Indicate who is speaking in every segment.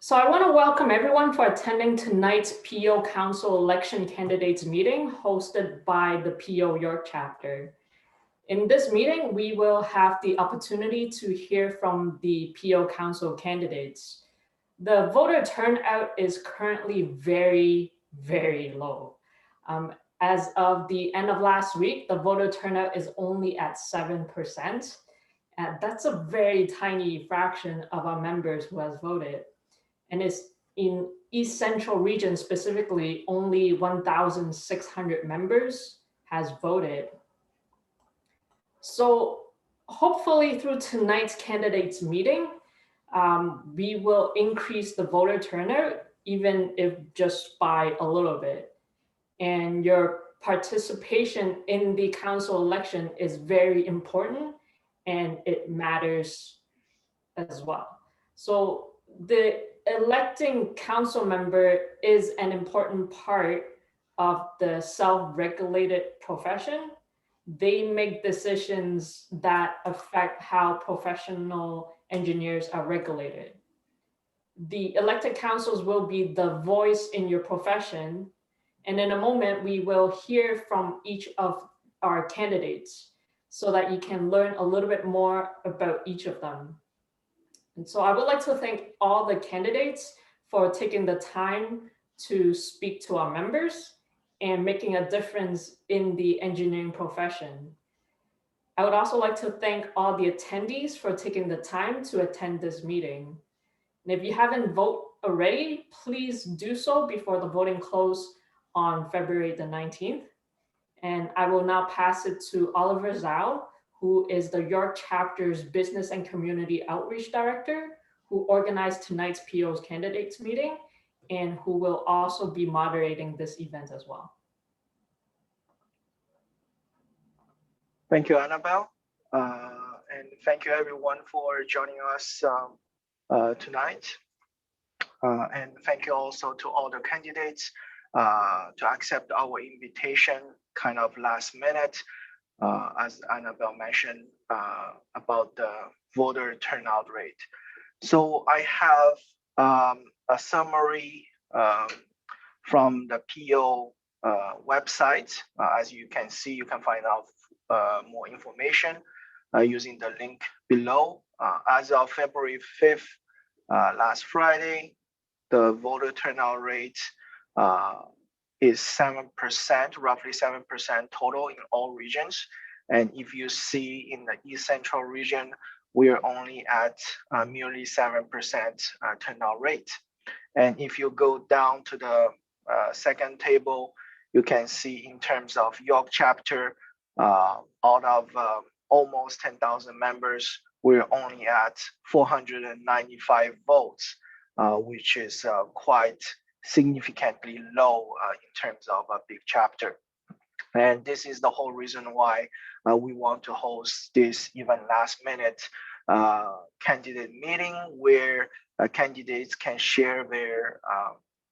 Speaker 1: So I want to welcome everyone for attending tonight's PEO Council Election Candidates meeting hosted by the PEO York Chapter. In this meeting, we will have the opportunity to hear from the PEO Council candidates. The voter turnout is currently very, very low. As of the end of last week, the voter turnout is only at 7%. And that's a very tiny fraction of our members who has voted. And it's in East Central region specifically, only 1,600 members has voted. So hopefully through tonight's candidates meeting, we will increase the voter turnout, even if just by a little bit. And your participation in the council election is very important and it matters as well. So the electing council member is an important part of the self-regulated profession. They make decisions that affect how professional engineers are regulated. The elected councils will be the voice in your profession. And in a moment, we will hear from each of our candidates so that you can learn a little bit more about each of them. And so I would like to thank all the candidates for taking the time to speak to our members and making a difference in the engineering profession. I would also like to thank all the attendees for taking the time to attend this meeting. And if you haven't voted already, please do so before the voting close on February the 19th. And I will now pass it to Oliver Zhao, who is the York Chapter's Business and Community Outreach Director, who organized tonight's PEO's candidates meeting, and who will also be moderating this event as well.
Speaker 2: Thank you, Annabelle. And thank you everyone for joining us tonight. And thank you also to all the candidates to accept our invitation kind of last minute. As Annabelle mentioned about the voter turnout rate. So I have a summary from the PEO website. As you can see, you can find out more information using the link below. As of February 5th, last Friday, the voter turnout rate is 7%, roughly 7% total in all regions. And if you see in the East Central region, we are only at merely 7% turnout rate. And if you go down to the second table, you can see in terms of York Chapter, out of almost 10,000 members, we're only at 495 votes, which is quite significantly low in terms of a big chapter. And this is the whole reason why we want to host this even last minute candidate meeting where candidates can share their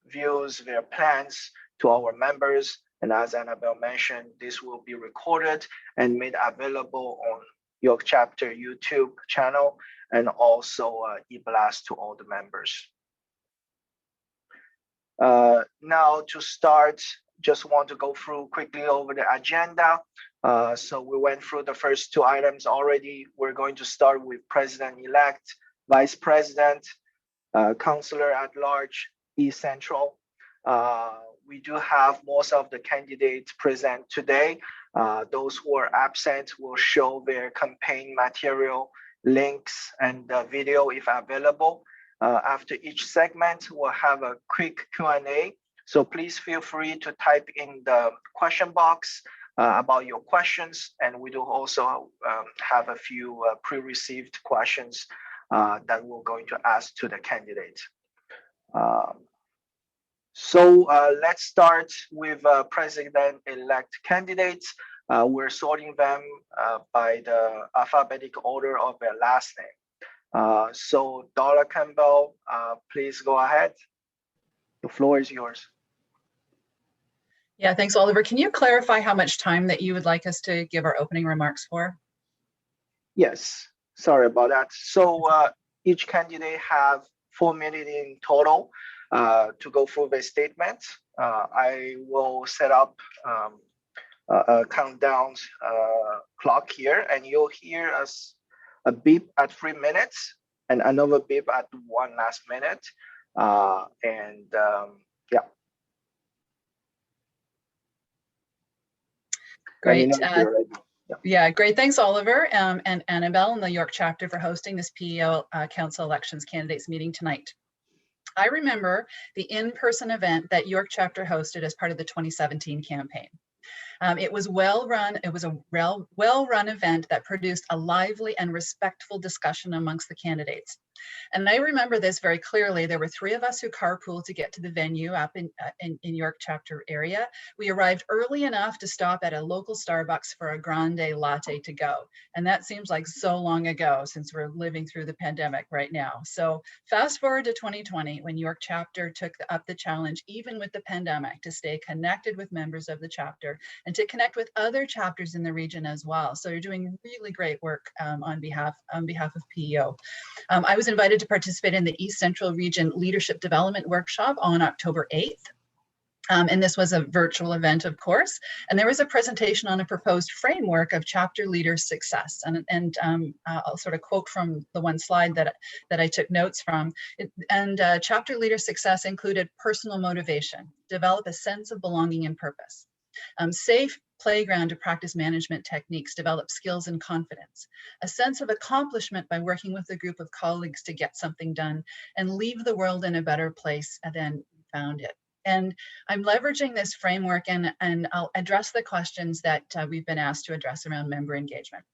Speaker 2: views, their plans to our members. And as Annabelle mentioned, this will be recorded and made available on York Chapter YouTube channel and also e-blast to all the members. Now to start, just want to go through quickly over the agenda. So we went through the first two items already. We're going to start with President-elect, Vice President, Councillor-at-large, East Central. We do have most of the candidates present today. Those who are absent will show their campaign material, links, and the video if available. After each segment, we'll have a quick Q&A. So please feel free to type in the question box about your questions. And we do also have a few pre-received questions that we're going to ask to the candidate. So let's start with President-elect candidates. We're sorting them by the alphabetic order of their last name. So Donna Campbell, please go ahead. The floor is yours.
Speaker 3: Yeah, thanks, Oliver. Can you clarify how much time that you would like us to give our opening remarks for?
Speaker 2: Yes, sorry about that. So each candidate have 4 minutes in total to go through the statements. I will set up a countdown clock here, and you'll hear us a beep at 3 minutes and another beep at one last minute. Yeah.
Speaker 3: Great.
Speaker 2: Yeah.
Speaker 3: Yeah, great. Thanks, Oliver and Annabelle and the York Chapter for hosting this PEO Council Elections Candidates meeting tonight. I remember the in-person event that York Chapter hosted as part of the 2017 campaign. It was well run. It was a well-run event that produced a lively and respectful discussion amongst the candidates. And I remember this very clearly. There were 3 of us who carpooled to get to the venue up in York Chapter area. We arrived early enough to stop at a local Starbucks for a grande latte to go. And that seems like so long ago since we're living through the pandemic right now. So fast forward to 2020, when York Chapter took up the challenge, even with the pandemic, to stay connected with members of the chapter and to connect with other chapters in the region as well. So you're doing really great work on behalf of PEO. I was invited to participate in the East Central Region Leadership Development Workshop on October 8th. And this was a virtual event, of course. And there was a presentation on a proposed framework of chapter leader success. And I'll sort of quote from the one slide that I took notes from. Chapter leader success included personal motivation, develop a sense of belonging and purpose, safe playground to practice management techniques, develop skills and confidence, a sense of accomplishment by working with a group of colleagues to get something done, and leave the world in a better place than we found it. And I'm leveraging this framework, and I'll address the questions that we've been asked to address around member engagement.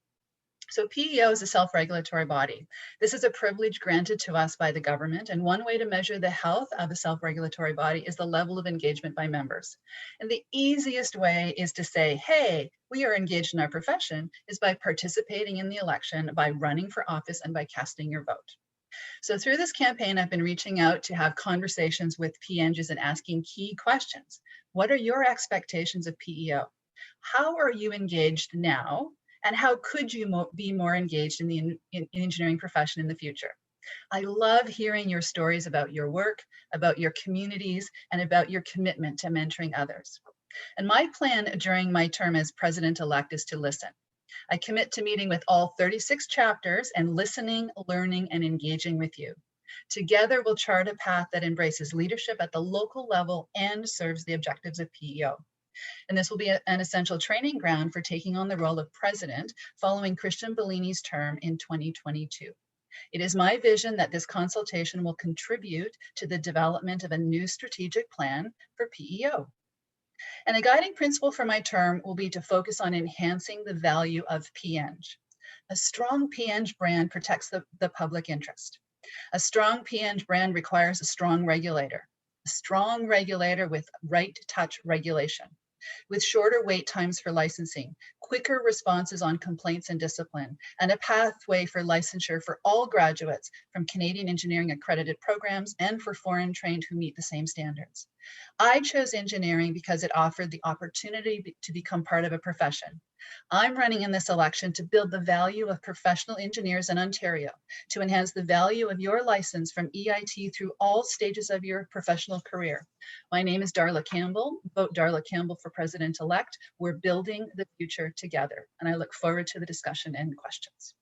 Speaker 3: So PEO is a self-regulatory body. This is a privilege granted to us by the government, and one way to measure the health of a self-regulatory body is the level of engagement by members. And the easiest way is to say, hey, we are engaged in our profession, is by participating in the election, by running for office, and by casting your vote. So through this campaign, I've been reaching out to have conversations with PNGs and asking key questions. What are your expectations of PEO? How are you engaged now? And how could you be more engaged in the engineering profession in the future? I love hearing your stories about your work, about your communities, and about your commitment to mentoring others. And my plan during my term as president-elect is to listen. I commit to meeting with all 36 chapters and listening, learning, and engaging with you. Together, we'll chart a path that embraces leadership at the local level and serves the objectives of PEO. And this will be an essential training ground for taking on the role of president following Christian Bellini's term in 2022. It is my vision that this consultation will contribute to the development of a new strategic plan for PEO. And a guiding principle for my term will be to focus on enhancing the value of PNG. A strong PNG brand protects the public interest. A strong PNG brand requires a strong regulator with right touch regulation, with shorter wait times for licensing, quicker responses on complaints and discipline, and a pathway for licensure for all graduates from Canadian engineering accredited programs and for foreign trained who meet the same standards. I chose engineering because it offered the opportunity to become part of a profession. I'm running in this election to build the value of professional engineers in Ontario, to enhance the value of your license from EIT through all stages of your professional career. My name is Darla Campbell. Vote Darla Campbell for president-elect. We're building the future together, and I look forward to the discussion and questions.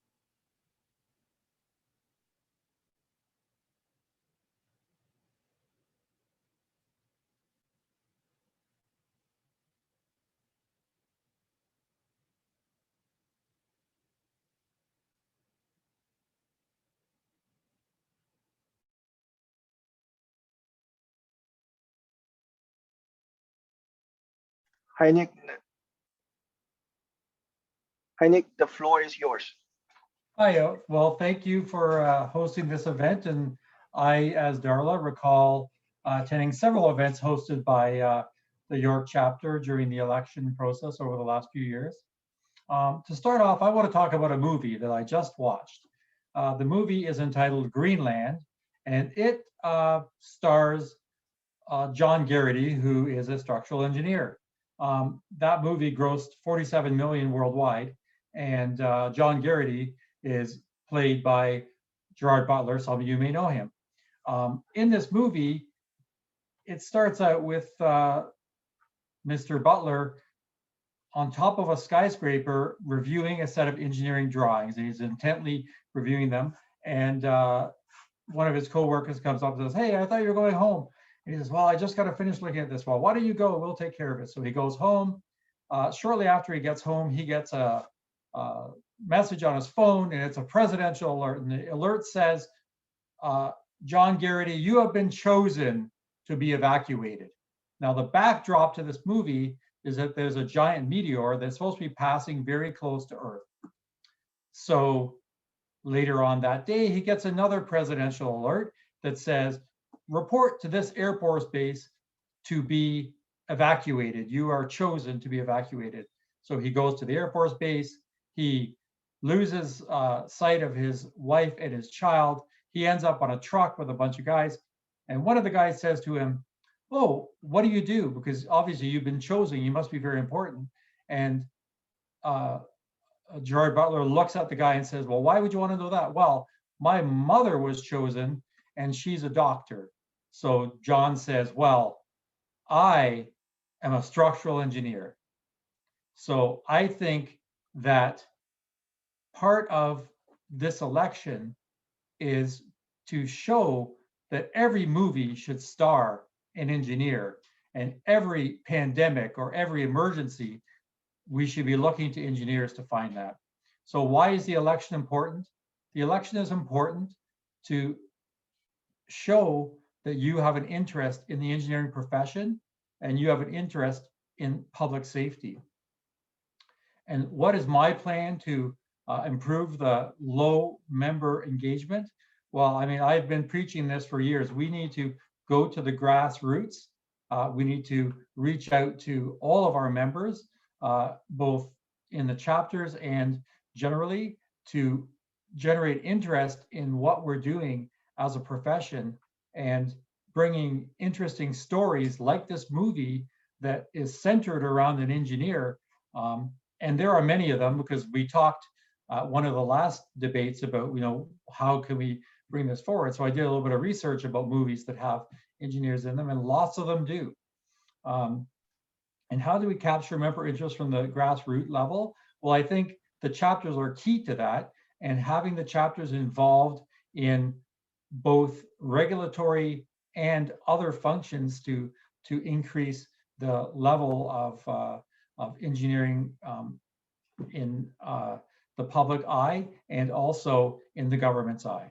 Speaker 2: Hi, Nick. Hi, Nick, the floor is yours.
Speaker 4: Hi, well, thank you for hosting this event. And I, as Darla, recall attending several events hosted by the York Chapter during the election process over the last few years. To start off, I want to talk about a movie that I just watched. The movie is entitled Greenland, and it stars John Garrity, who is a structural engineer. That movie grossed $47 million worldwide, and John Garrity is played by Gerard Butler. Some of you may know him. In this movie, it starts out with Mr. Butler on top of a skyscraper reviewing a set of engineering drawings. He's intently reviewing them. And one of his coworkers comes up and says, "Hey, I thought you were going home." And he says, "Well, I just got to finish looking at this. Well, why don't you go? We'll take care of it." So he goes home. Shortly after he gets home, he gets a message on his phone, and it's a presidential alert. And the alert says, "John Garrity, you have been chosen to be evacuated." Now, the backdrop to this movie is that there's a giant meteor that's supposed to be passing very close to Earth. So later on that day, he gets another presidential alert that says, "Report to this Air Force base to be evacuated. You are chosen to be evacuated." So he goes to the Air Force base. He loses sight of his wife and his child. He ends up on a truck with a bunch of guys. And one of the guys says to him, "Oh, what do you do? Because obviously you've been chosen. You must be very important." And Gerard Butler looks at the guy and says, "Well, why would you want to know that?" "Well, my mother was chosen and she's a doctor." So John says, "Well, I am a structural engineer." So I think that part of this election is to show that every movie should star an engineer, and every pandemic or every emergency, we should be looking to engineers to find that. So why is the election important? The election is important to show that you have an interest in the engineering profession and you have an interest in public safety. And what is my plan to improve the low member engagement? Well, I mean, I've been preaching this for years. We need to go to the grassroots. We need to reach out to all of our members, both in the chapters and generally, to generate interest in what we're doing as a profession and bringing interesting stories like this movie that is centered around an engineer. And there are many of them, because we talked one of the last debates about, how can we bring this forward? So I did a little bit of research about movies that have engineers in them, and lots of them do. And how do we capture member interest from the grassroots level? Well, I think the chapters are key to that, and having the chapters involved in both regulatory and other functions to increase the level of engineering in the public eye and also in the government's eye.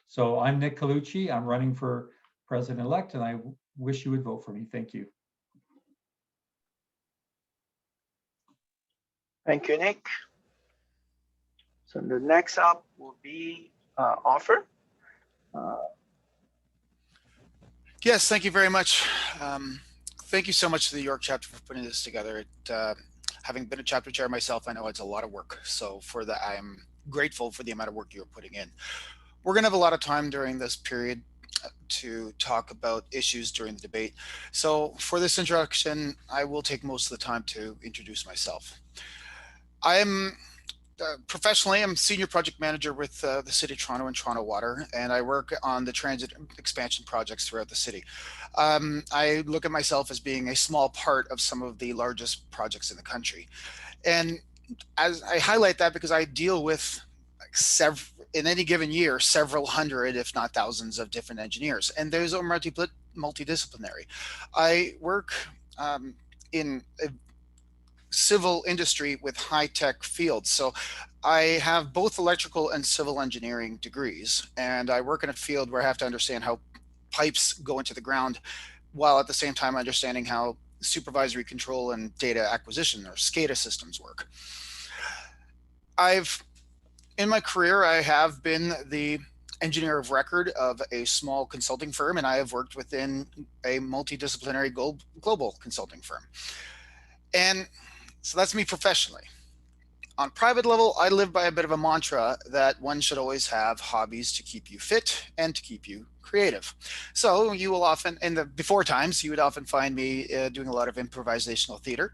Speaker 4: So I'm Nick Colucci. I'm running for president-elect, and I wish you would vote for me. Thank you.
Speaker 2: Thank you, Nick. So the next up will be Arthur.
Speaker 5: Yes, thank you very much. Thank you so much to the York chapter for putting this together. Having been a chapter chair myself, I know it's a lot of work. So for that, I'm grateful for the amount of work you're putting in. We're going to have a lot of time during this period to talk about issues during the debate. So for this introduction, I will take most of the time to introduce myself. I'm professionally, I'm senior project manager with the City of Toronto and Toronto Water, and I work on the transit expansion projects throughout the city. I look at myself as being a small part of some of the largest projects in the country. And as I highlight that because I deal with in any given year, several hundred, if not thousands of different engineers, and those are multidisciplinary. I work in a civil industry with high-tech fields. So I have both electrical and civil engineering degrees, and I work in a field where I have to understand how pipes go into the ground, while at the same time understanding how supervisory control and data acquisition, or SCADA systems, work. In my career, I have been the engineer of record of a small consulting firm, and I have worked within a multidisciplinary global consulting firm. And so that's me professionally. On private level, I live by a bit of a mantra that one should always have hobbies to keep you fit and to keep you creative. So you will often, in the before times, you would often find me doing a lot of improvisational theater.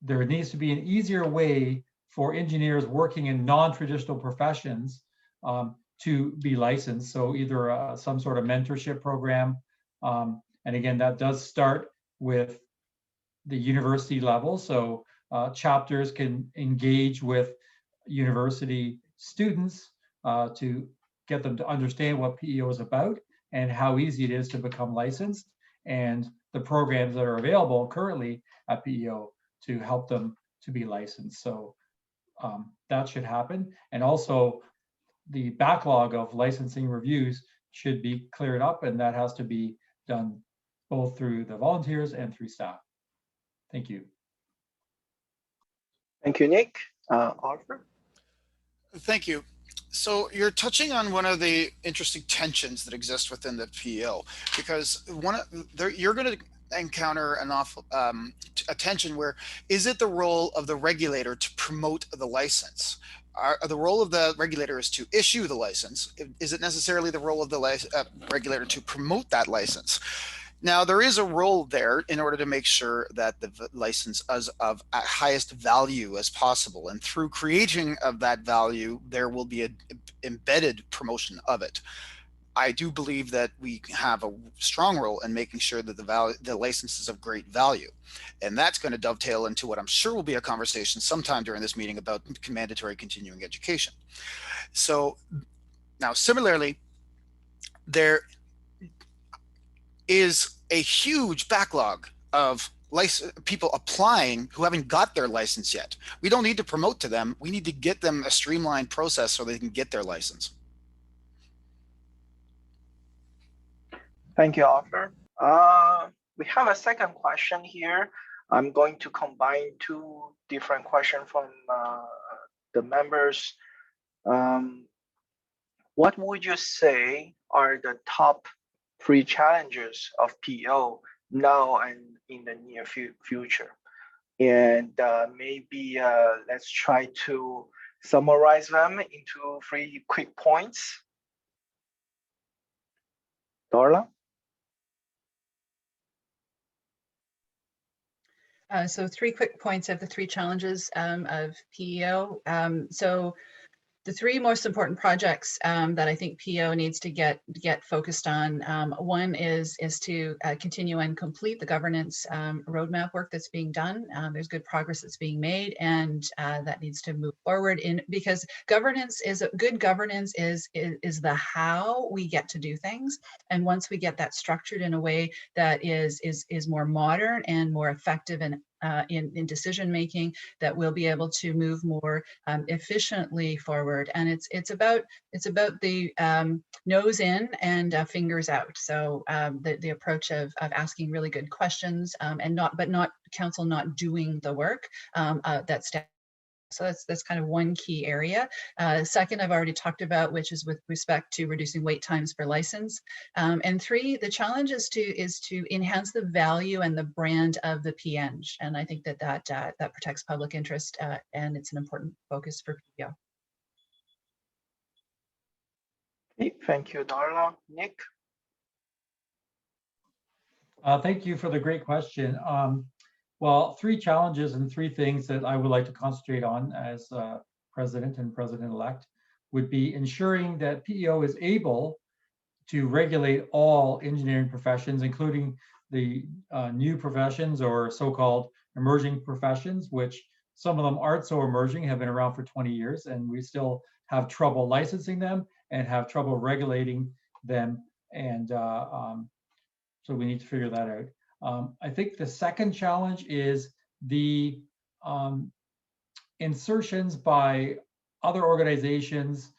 Speaker 4: there needs to be an easier way for engineers working in non-traditional professions to be licensed. So either some sort of mentorship program. And again, that does start with the university level. So chapters can engage with university students to get them to understand what PEO is about and how easy it is to become licensed, and the programs that are available currently at PEO to help them to be licensed. So that should happen. And also the backlog of licensing reviews should be cleared up, and that has to be done both through the volunteers and through staff. Thank you.
Speaker 2: Thank you, Nick. Arthur?
Speaker 5: Thank you. So you're touching on one of the interesting tensions that exist within the PEO, because you're going to encounter an awful a tension where, is it the role of the regulator to promote the license? The role of the regulator is to issue the license. Is it necessarily the role of the regulator to promote that license? Now, there is a role there in order to make sure that the license is of highest value as possible. And through creating of that value, there will be an embedded promotion of it. I do believe that we have a strong role in making sure that the license is of great value. And that's going to dovetail into what I'm sure will be a conversation sometime during this meeting about mandatory continuing education. So now, similarly, there is a huge backlog of people applying who haven't got their license yet. We don't need to promote to them. We need to get them a streamlined process so they can get their license.
Speaker 2: Thank you, Arthur. We have a second question here. I'm going to combine two different questions from the members. What would you say are the top 3 challenges of PEO now and in the near future? And maybe let's try to summarize them into 3 quick points. Darla?
Speaker 3: So 3 quick points of the 3 challenges of PEO. So the 3 most important projects that I think PEO needs to get focused on. One is to continue and complete the governance roadmap work that's being done. There's good progress that's being made, and that needs to move forward because good governance is the how we get to do things. And once we get that structured in a way that is more modern and more effective and in decision making, that we'll be able to move more efficiently forward. And it's about the nose in and fingers out. So the approach of asking really good questions and not council not doing the work that's. So that's kind of one key area. Second, I've already talked about, which is with respect to reducing wait times for license. And 3, the challenge is to enhance the value and the brand of the PEng. And I think that protects public interest and it's an important focus for PEO.
Speaker 2: Okay, thank you, Darla. Nick?
Speaker 4: Thank you for the great question. Well, 3 challenges and 3 things that I would like to concentrate on as president and president-elect would be ensuring that PEO is able to regulate all engineering professions, including the new professions or so-called emerging professions, which some of them aren't so emerging, have been around for 20 years, and we still have trouble licensing them and have trouble regulating them. And so we need to figure that out. I think the second challenge is the insertions by other organizations,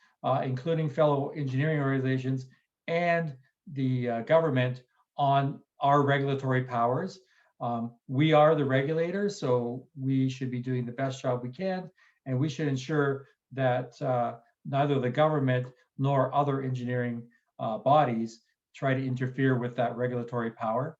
Speaker 4: including fellow engineering organizations and the government on our regulatory powers. We are the regulators, so we should be doing the best job we can, and we should ensure that neither the government nor other engineering bodies try to interfere with that regulatory power.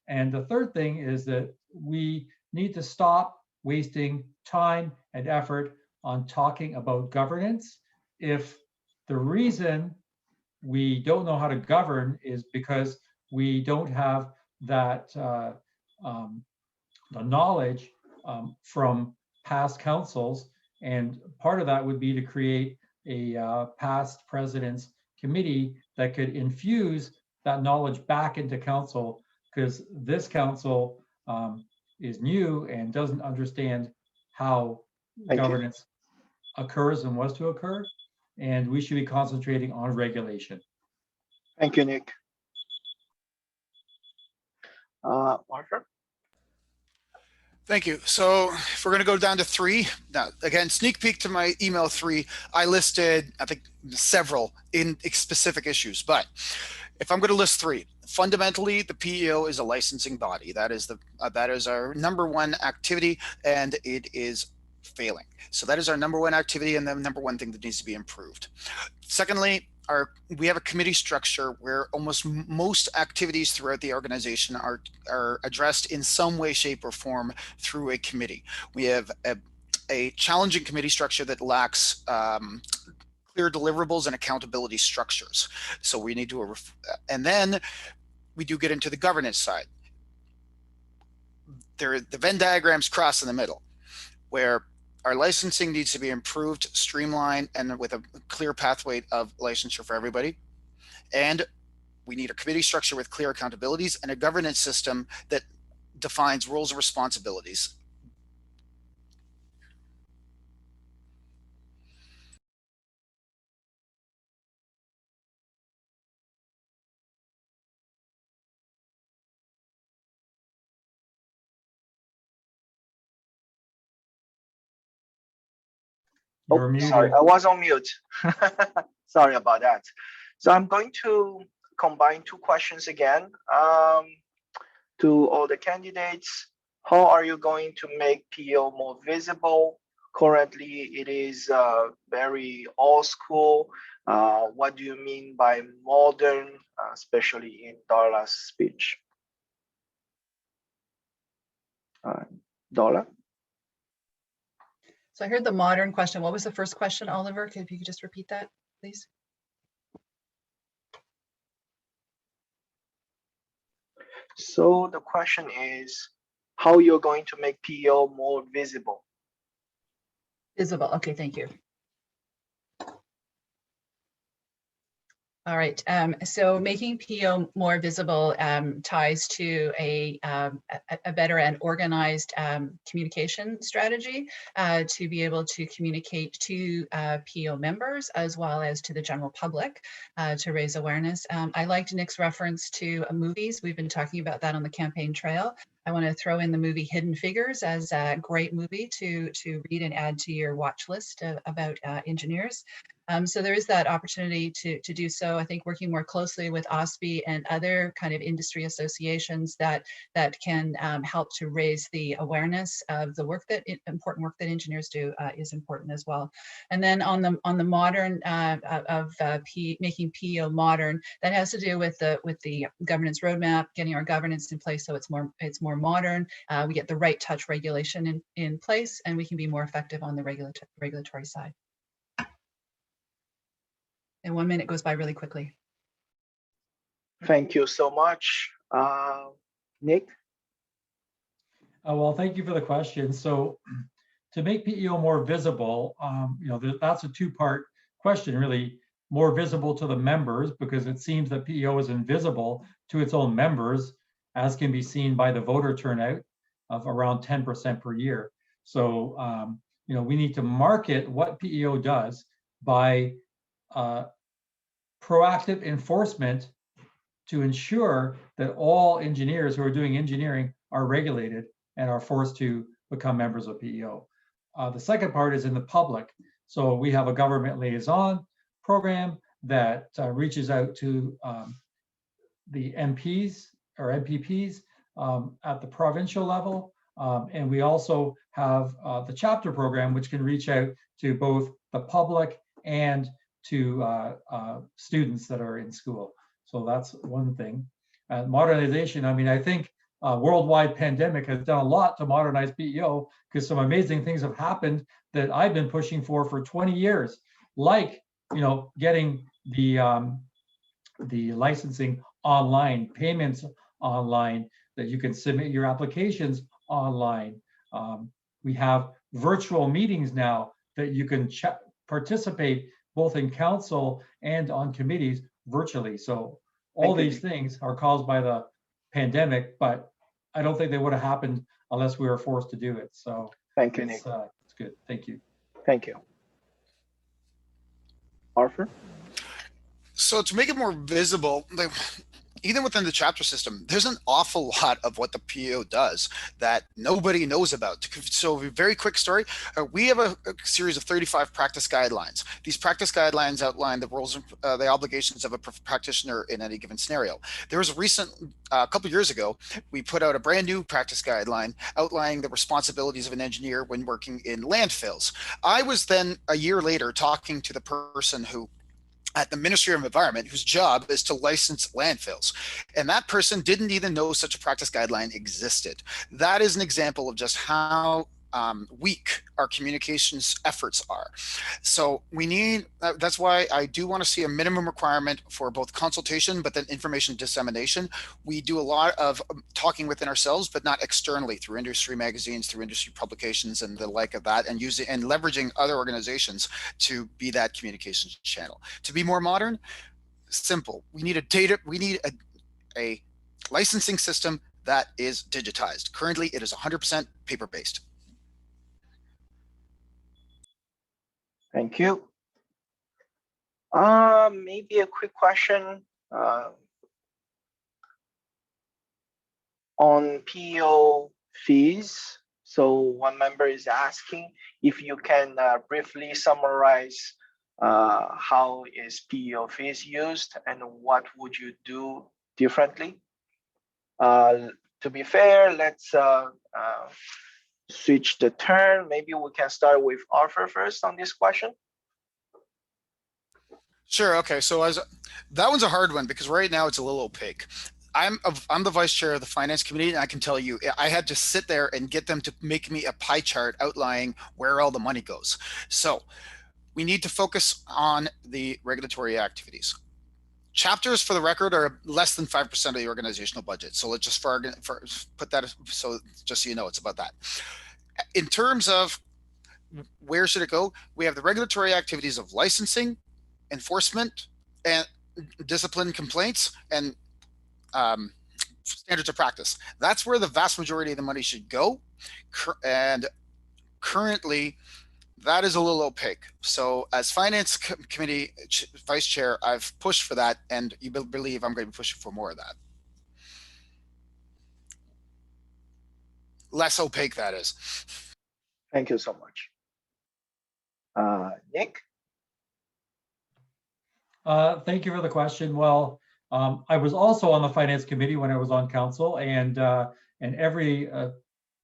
Speaker 4: And the third thing is that we need to stop wasting time and effort on talking about governance. If the reason we don't know how to govern is because we don't have that the knowledge from past councils. And part of that would be to create a past president's committee that could infuse that knowledge back into council, because this council is new and doesn't understand how governance occurs and was to occur. And we should be concentrating on regulation.
Speaker 2: Thank you, Nick. Martha?
Speaker 5: Thank you. So if we're going to go down to 3, now again, sneak peek to my email 3, I listed, I think, several in specific issues, but if I'm going to list 3, fundamentally, the PEO is a licensing body. That is our #1 activity, and it is failing. So that is our #1 activity and the #1 thing that needs to be improved. Secondly, we have a committee structure where almost most activities throughout the organization are addressed in some way, shape, or form through a committee. We have a challenging committee structure that lacks clear deliverables and accountability structures. So we need to, and then we do get into the governance side. The Venn diagrams cross in the middle, where our licensing needs to be improved, streamlined, and with a clear pathway of licensure for everybody. And we need a committee structure with clear accountabilities and a governance system that defines roles and responsibilities.
Speaker 4: You're muted.
Speaker 2: Sorry, I was on mute. Sorry about that. So I'm going to combine 2 questions again to all the candidates. How are you going to make PEO more visible? Currently, it is very old school. What do you mean by modern, especially in Darla's speech? Darla?
Speaker 3: So I heard the modern question. What was the first question, Oliver? If you could just repeat that, please.
Speaker 2: So the question is how you're going to make PEO more visible.
Speaker 3: Visible. Okay, thank you. All right, so making PEO more visible ties to a better and organized communication strategy to be able to communicate to PEO members as well as to the general public to raise awareness. I liked Nick's reference to movies. We've been talking about that on the campaign trail. I want to throw in the movie Hidden Figures as a great movie to read and add to your watch list about engineers. So there is that opportunity to do so. I think working more closely with OSPI and other kind of industry associations that can help to raise the awareness of the important work that engineers do is important as well. And then on the modern making PEO modern, that has to do with the governance roadmap, getting our governance in place so it's more modern. We get the right touch regulation in place, and we can be more effective on the regulatory side. And 1 minute goes by really quickly.
Speaker 2: Thank you so much. Nick?
Speaker 4: Well, thank you for the question. So to make PEO more visible, that's a 2-part question, really. More visible to the members, because it seems that PEO is invisible to its own members, as can be seen by the voter turnout of around 10% per year. So, we need to market what PEO does by proactive enforcement to ensure that all engineers who are doing engineering are regulated and are forced to become members of PEO. The second part is in the public. So we have a government liaison program that reaches out to the MPs or MPPs at the provincial level. And we also have the chapter program, which can reach out to both the public and to students that are in school. So that's one thing. Modernization, I think worldwide pandemic has done a lot to modernize PEO, because some amazing things have happened that I've been pushing for 20 years, like getting the licensing online, payments online, that you can submit your applications online, We have virtual meetings now that you can participate both in council and on committees virtually. So all these things are caused by the pandemic, but I don't think they would have happened unless we were forced to do it. So
Speaker 2: thank you, Nick.
Speaker 4: It's good. Thank you.
Speaker 2: Thank you. Arthur?
Speaker 5: So to make it more visible, even within the chapter system, there's an awful lot of what the PEO does that nobody knows about. So a very quick story, we have a series of 35 practice guidelines. These practice guidelines outline the roles and the obligations of a practitioner in any given scenario. There was a recent, a couple of years ago, we put out a brand new practice guideline outlining the responsibilities of an engineer when working in landfills. I was then a year later talking to the person who at the Ministry of Environment, whose job is to license landfills. And that person didn't even know such a practice guideline existed. That is an example of just how weak our communications efforts are. So we need, that's why I do want to see a minimum requirement for both consultation, but then information dissemination. We do a lot of talking within ourselves, but not externally through industry magazines, through industry publications and the like of that, and using and leveraging other organizations to be that communications channel. To be more modern, simple. We need a licensing system that is digitized. Currently, it is 100% paper-based.
Speaker 2: Thank you. Maybe a quick question on PEO fees. So one member is asking if you can briefly summarize how is PEO fees used and what would you do differently? To be fair, let's switch the turn. Maybe we can start with Arthur first on this question.
Speaker 5: Sure. Okay. So that one's a hard one because right now it's a little opaque. I'm the vice chair of the finance committee, and I can tell you, I had to sit there and get them to make me a pie chart outlining where all the money goes. So we need to focus on the regulatory activities. Chapters, for the record, are less than 5% of the organizational budget. So let's just put that, so just so you know, it's about that. In terms of where should it go, we have the regulatory activities of licensing, enforcement, and discipline complaints, and standards of practice. That's where the vast majority of the money should go. And currently, that is a little opaque. So as finance committee vice chair, I've pushed for that, and you believe I'm going to be pushing for more of that. Less opaque, that is.
Speaker 2: Thank you so much. Nick?
Speaker 4: Thank you for the question. Well, I was also on the finance committee when I was on council, and every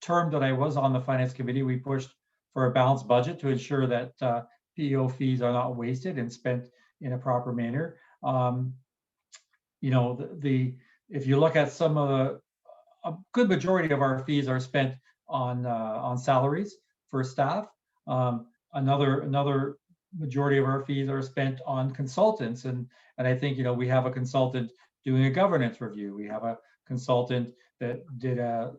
Speaker 4: term that I was on the finance committee, we pushed for a balanced budget to ensure that PEO fees are not wasted and spent in a proper manner. You know, if you look at some of a good majority of our fees are spent on salaries for staff. Another majority of our fees are spent on consultants, and I think, you know, we have a consultant doing a governance review. We have a consultant that did a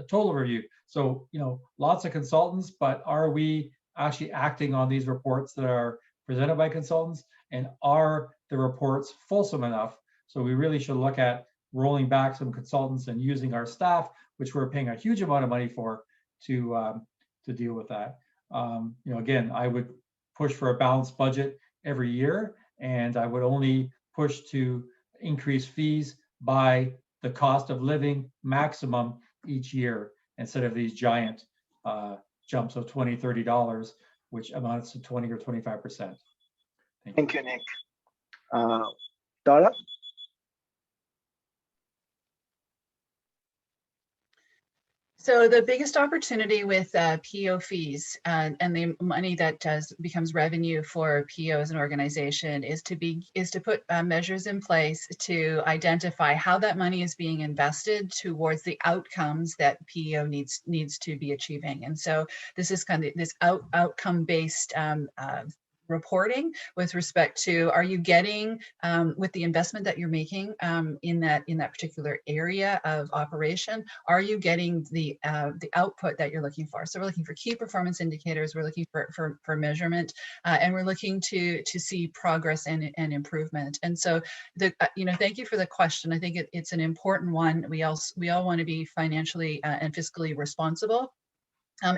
Speaker 4: total review. So, you know, lots of consultants, but are we actually acting on these reports that are presented by consultants, and are the reports fulsome enough? So we really should look at rolling back some consultants and using our staff, which we're paying a huge amount of money for, to deal with that. You know, again, I would push for a balanced budget every year, and I would only push to increase fees by the cost of living maximum each year, instead of these giant jumps of $20, $30, which amounts to 20 or 25%.
Speaker 2: Thank you, Nick. Dara?
Speaker 3: So the biggest opportunity with PEO fees and the money that becomes revenue for PEO as an organization is to put measures in place to identify how that money is being invested towards the outcomes that PEO needs to be achieving. And so this is kind of this outcome-based reporting with respect to, are you getting with the investment that you're making in that particular area of operation, are you getting the output that you're looking for? So we're looking for key performance indicators, we're looking for measurement, and we're looking to see progress and improvement. And so thank you for the question. I think it's an important one. We all want to be financially and fiscally responsible.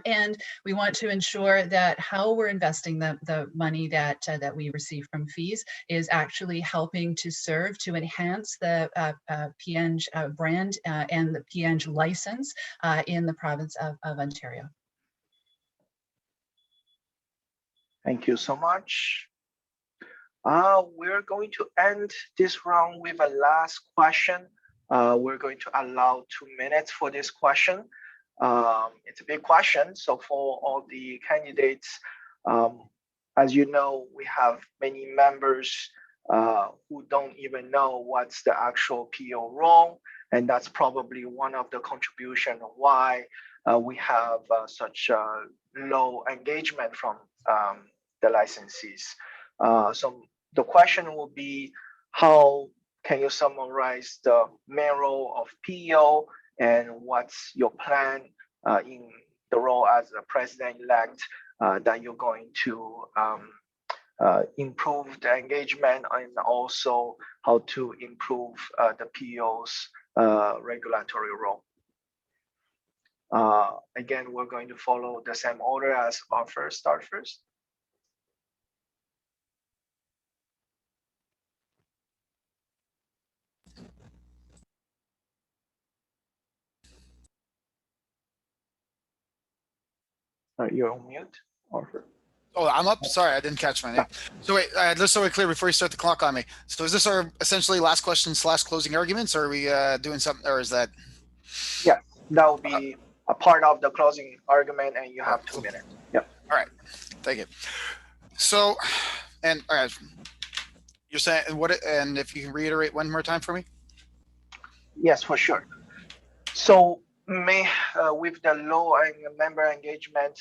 Speaker 3: And we want to ensure that how we're investing the money that we receive from fees is actually helping to serve to enhance the PENG brand and the PENG license in the province of Ontario.
Speaker 2: Thank you so much. We're going to end this round with a last question. We're going to allow 2 minutes for this question. It's a big question, so for all the candidates, as you know, we have many members who don't even know what's the actual PEO role, and that's probably one of the contribution of why we have such low engagement from the licensees. So the question will be, how can you summarize the main role of PEO, and what's your plan in the role as a president-elect that you're going to improve the engagement, and also how to improve the PEO's regulatory role? Again, we're going to follow the same order as our start first. You're on mute, Arthur.
Speaker 5: Oh, I'm up. Sorry, I didn't catch my name. So wait, just so we're clear before you start the clock on me. So is this our essentially last question / closing arguments, or are we doing something, or is that?
Speaker 2: Yeah, that will be a part of the closing argument, and you have 2 minutes. Yeah.
Speaker 5: All right. Thank you. So, and all right, you're saying what? And if you can reiterate one more time for me.
Speaker 2: Yes, for sure. So with the low member engagement,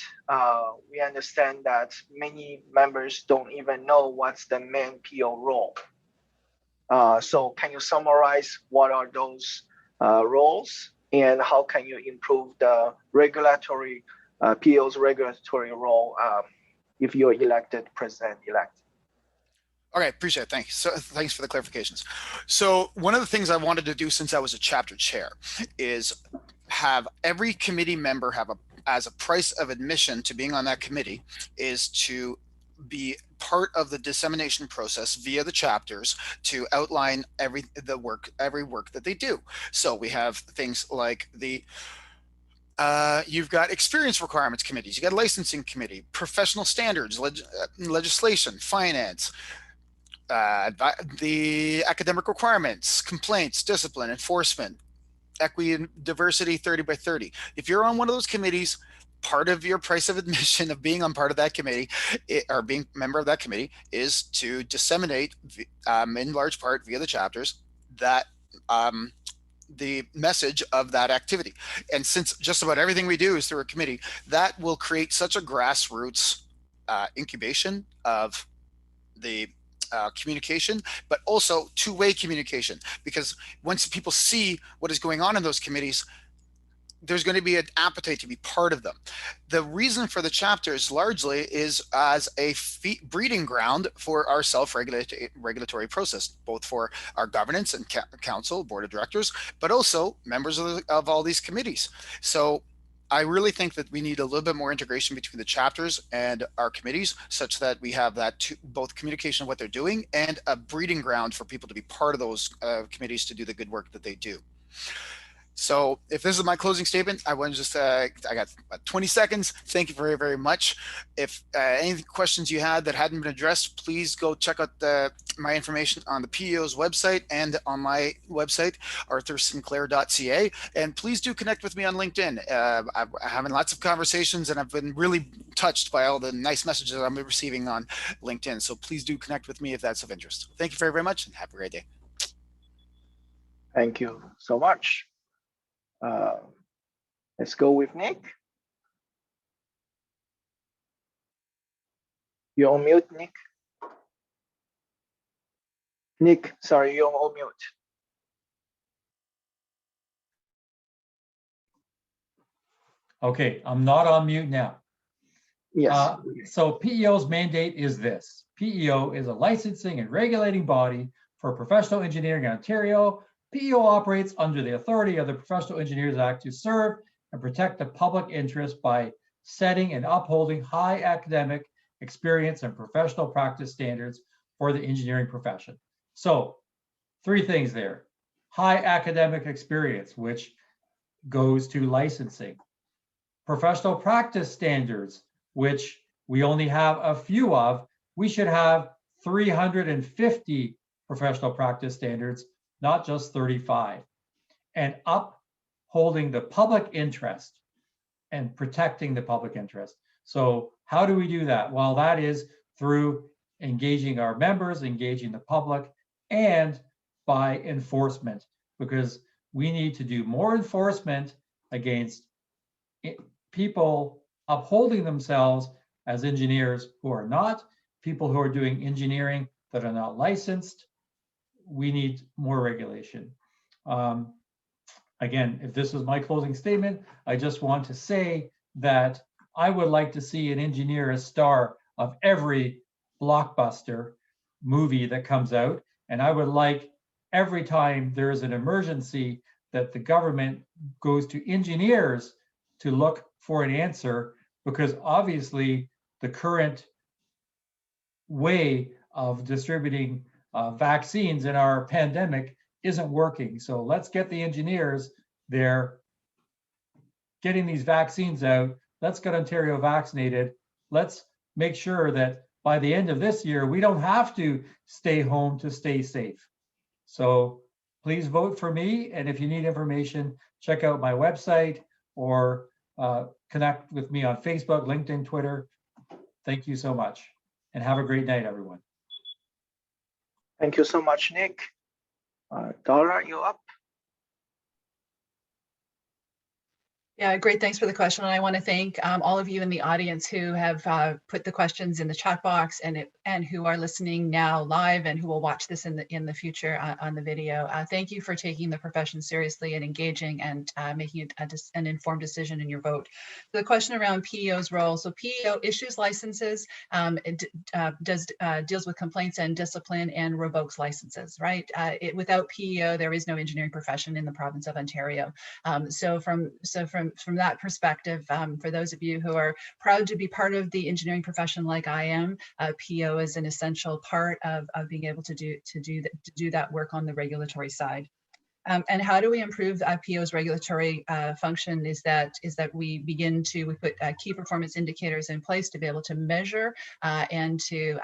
Speaker 2: we understand that many members don't even know what's the main PEO role. So can you summarize what are those roles, and how can you improve the regulatory PEO's regulatory role if you're elected president-elect?
Speaker 5: Okay, appreciate it. Thanks. So thanks for the clarifications. So one of the things I wanted to do since I was a chapter chair is have every committee member have as a price of admission to being on that committee is to be part of the dissemination process via the chapters to outline every work that they do. So we have things like you've got experience requirements committees, you got licensing committee, professional standards, legislation, finance, the academic requirements, complaints, discipline, enforcement, equity and diversity 30 by 30. If you're on one of those committees, part of your price of admission of being on part of that committee or being a member of that committee is to disseminate in large part via the chapters that the message of that activity. And since just about everything we do is through a committee, that will create such a grassroots incubation of the communication, but also two-way communication, because once people see what is going on in those committees, there's going to be an appetite to be part of them. The reason for the chapters largely is as a breeding ground for our self-regulatory process, both for our governance and council, board of directors, but also members of all these committees. So I really think that we need a little bit more integration between the chapters and our committees, such that we have that both communication of what they're doing and a breeding ground for people to be part of those committees to do the good work that they do. So if this is my closing statement, I want to just, I got 20 seconds. Thank you very, very much. If any questions you had that hadn't been addressed, please go check out my information on the PEO's website and on my website, arthursinclair.ca. And please do connect with me on LinkedIn. I'm having lots of conversations, and I've been really touched by all the nice messages I'm receiving on LinkedIn. So please do connect with me if that's of interest. Thank you very, very much, and have a great day.
Speaker 2: Thank you so much. Let's go with Nick. You're on mute, Nick. Nick, sorry, you're on mute.
Speaker 4: Okay, I'm not on mute now.
Speaker 2: Yes.
Speaker 4: So PEO's mandate is this. PEO is a licensing and regulating body for professional engineering in Ontario. PEO operates under the authority of the Professional Engineers Act to serve and protect the public interest by setting and upholding high academic experience and professional practice standards for the engineering profession. So 3 things there. High academic experience, which goes to licensing. Professional practice standards, which we only have a few of. We should have 350 professional practice standards, not just 35. And upholding the public interest and protecting the public interest. So how do we do that? Well, that is through engaging our members, engaging the public, and by enforcement, because we need to do more enforcement against people upholding themselves as engineers who are not, people who are doing engineering that are not licensed. We need more regulation. Again, if this was my closing statement, I just want to say that I would like to see an engineer as star of every blockbuster movie that comes out. And I would like every time there is an emergency that the government goes to engineers to look for an answer, because obviously the current way of distributing vaccines in our pandemic isn't working. So let's get the engineers there getting these vaccines out. Let's get Ontario vaccinated. Let's make sure that by the end of this year, we don't have to stay home to stay safe. So please vote for me. And if you need information, check out my website or connect with me on Facebook, LinkedIn, Twitter. Thank you so much. And have a great night, everyone.
Speaker 2: Thank you so much, Nick. Dara, you're up.
Speaker 3: Yeah, great. Thanks for the question. And I want to thank all of you in the audience who have put the questions in the chat box and who are listening now live and who will watch this in the future on the video. Thank you for taking the profession seriously and engaging and making an informed decision in your vote. The question around PEO's role. So PEO issues licenses, deals with complaints and discipline, and revokes licenses, right? Without PEO, there is no engineering profession in the province of Ontario. So from that perspective, for those of you who are proud to be part of the engineering profession like I am, PEO is an essential part of being able to do that work on the regulatory side. And how do we improve PEO's regulatory function is that we put key performance indicators in place to be able to measure and to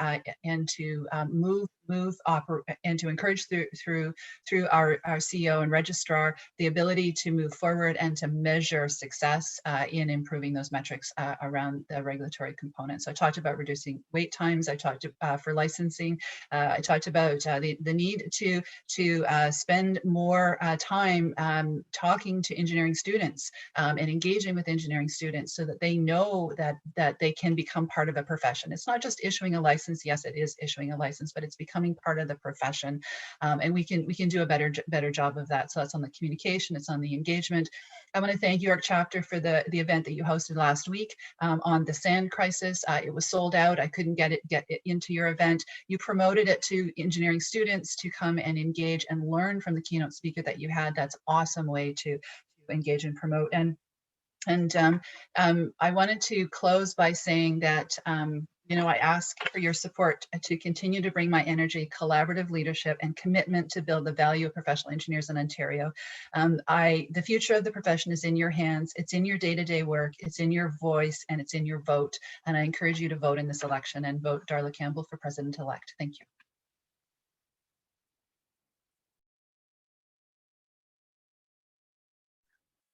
Speaker 3: move and to encourage through our CEO and registrar the ability to move forward and to measure success in improving those metrics around the regulatory components. So I talked about reducing wait times. I talked for licensing. I talked about the need to spend more time talking to engineering students and engaging with engineering students so that they know that they can become part of a profession. It's not just issuing a license. Yes, it is issuing a license, but it's becoming part of the profession, and we can do a better job of that. So that's on the communication, it's on the engagement. I want to thank York Chapter for the event that you hosted last week on the sand crisis. It was sold out. I couldn't get it into your event. You promoted it to engineering students to come and engage and learn from the keynote speaker that you had. That's an awesome way to engage and promote. And I wanted to close by saying that I ask for your support to continue to bring my energy, collaborative leadership, and commitment to build the value of professional engineers in Ontario. The future of the profession is in your hands. It's in your day-to-day work. It's in your voice, and it's in your vote. And I encourage you to vote in this election and vote Darla Campbell for president-elect. Thank you.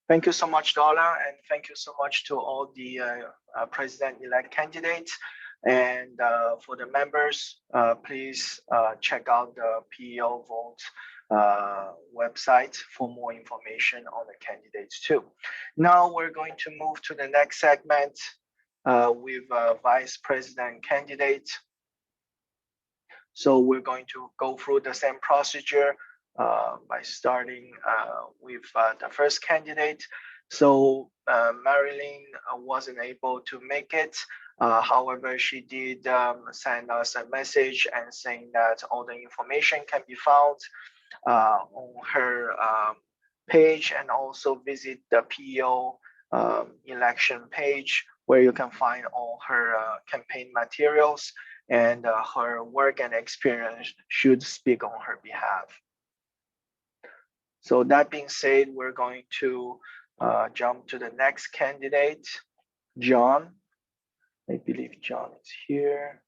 Speaker 2: Thank you so much, Dara, and thank you so much to all the president-elect candidates. And for the members, please check out the PEO Vote website for more information on the candidates too. Now we're going to move to the next segment. with a vice president candidate. So we're going to go through the same procedure by starting with the first candidate. So Marilyn wasn't able to make it. However, she did send us a message and saying that all the information can be found on her page, and also visit the PEO election page where you can find all her campaign materials, and her work and experience should speak on her behalf. So that being said, we're going to jump to the next candidate, John. I believe John is here.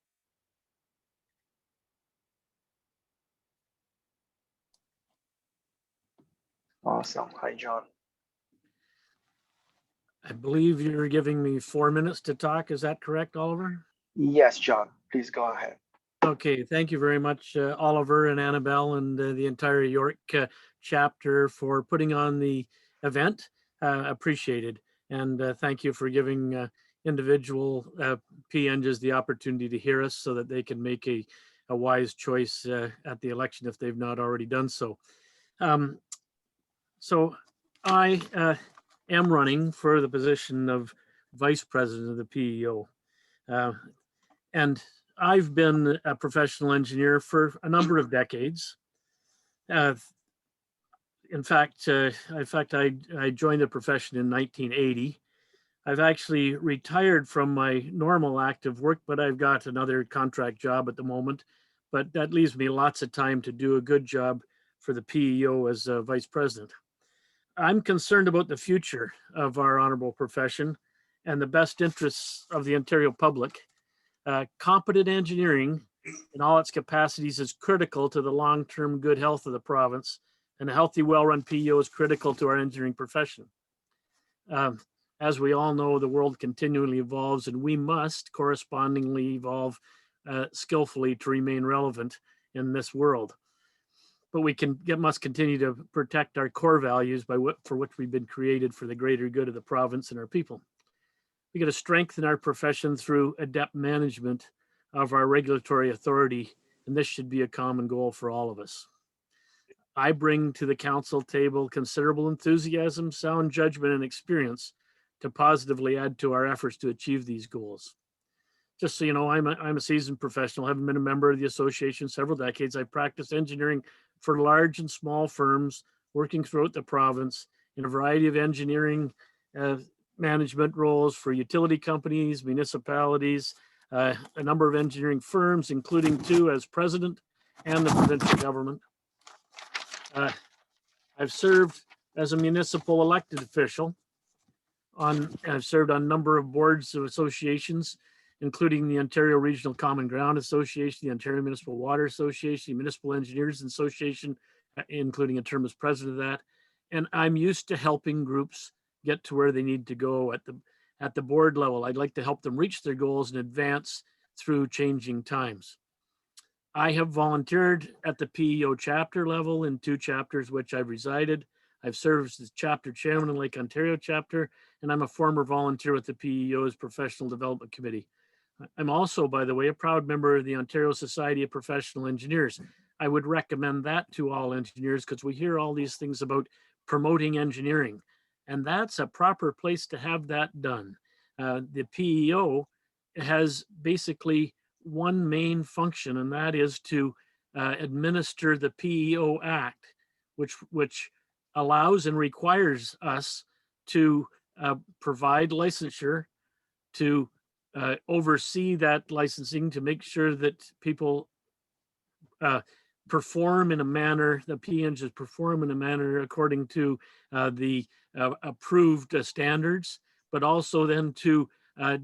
Speaker 2: Awesome. Hi, John.
Speaker 6: I believe you're giving me 4 minutes to talk. Is that correct, Oliver?
Speaker 2: Yes, John, please go ahead.
Speaker 6: Okay, thank you very much, Oliver and Annabelle and the entire York chapter for putting on the event. Appreciated. And thank you for giving individual PNGs the opportunity to hear us so that they can make a wise choice at the election if they've not already done so. So I am running for the position of Vice President of the PEO. And I've been a professional engineer for a number of decades. In fact, I joined the profession in 1980. I've actually retired from my normal active work, but I've got another contract job at the moment. But that leaves me lots of time to do a good job for the PEO as Vice President. I'm concerned about the future of our honorable profession and the best interests of the Ontario public. Competent engineering in all its capacities is critical to the long-term good health of the province, and a healthy, well-run PEO is critical to our engineering profession. As we all know, the world continually evolves, and we must correspondingly evolve skillfully to remain relevant in this world. But we must continue to protect our core values for which we've been created for the greater good of the province and our people. We got to strengthen our profession through adept management of our regulatory authority, and this should be a common goal for all of us. I bring to the council table considerable enthusiasm, sound judgment, and experience to positively add to our efforts to achieve these goals. Just so you know, I'm a seasoned professional, having been a member of the association several decades. I practiced engineering for large and small firms working throughout the province in a variety of engineering management roles for utility companies, municipalities, a number of engineering firms, including 2 as president and the provincial government. I've served as a municipal elected official. I've served on a number of boards of associations, including the Ontario Regional Common Ground Association, the Ontario Municipal Water Association, the Municipal Engineers Association, including a term as president of that. And I'm used to helping groups get to where they need to go at the board level. I'd like to help them reach their goals and advance through changing times. I have volunteered at the PEO chapter level in 2 chapters which I've resided. I've served as chapter chairman in Lake Ontario chapter, and I'm a former volunteer with the PEO's Professional Development Committee. I'm also, by the way, a proud member of the Ontario Society of Professional Engineers. I would recommend that to all engineers because we hear all these things about promoting engineering, and that's a proper place to have that done. The PEO has basically one main function, and that is to administer the PEO Act, which allows and requires us to provide licensure, to oversee that licensing, to make sure that people perform in a manner, the PNGs perform in a manner according to the approved standards, but also then to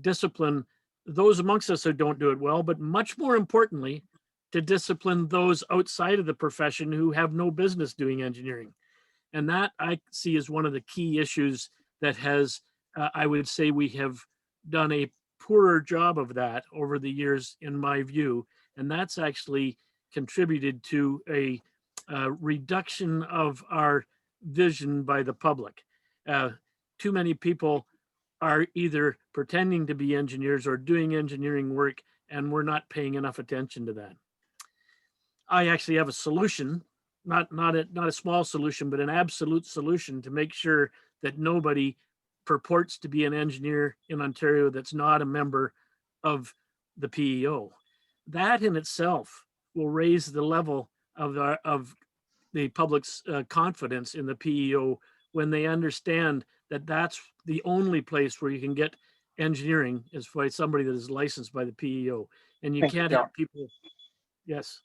Speaker 6: discipline those amongst us who don't do it well, but much more importantly, to discipline those outside of the profession who have no business doing engineering. And that I see as one of the key issues that has, I would say we have done a poorer job of that over the years, in my view. And that's actually contributed to a reduction of our vision by the public. Too many people are either pretending to be engineers or doing engineering work, and we're not paying enough attention to that. I actually have a solution, not a small solution, but an absolute solution to make sure that nobody purports to be an engineer in Ontario that's not a member of the PEO. That in itself will raise the level of the public's confidence in the PEO when they understand that that's the only place where you can get engineering is by somebody that is licensed by the PEO. And you
Speaker 2: Thank you,
Speaker 6: can't
Speaker 2: John.
Speaker 6: have people, yes.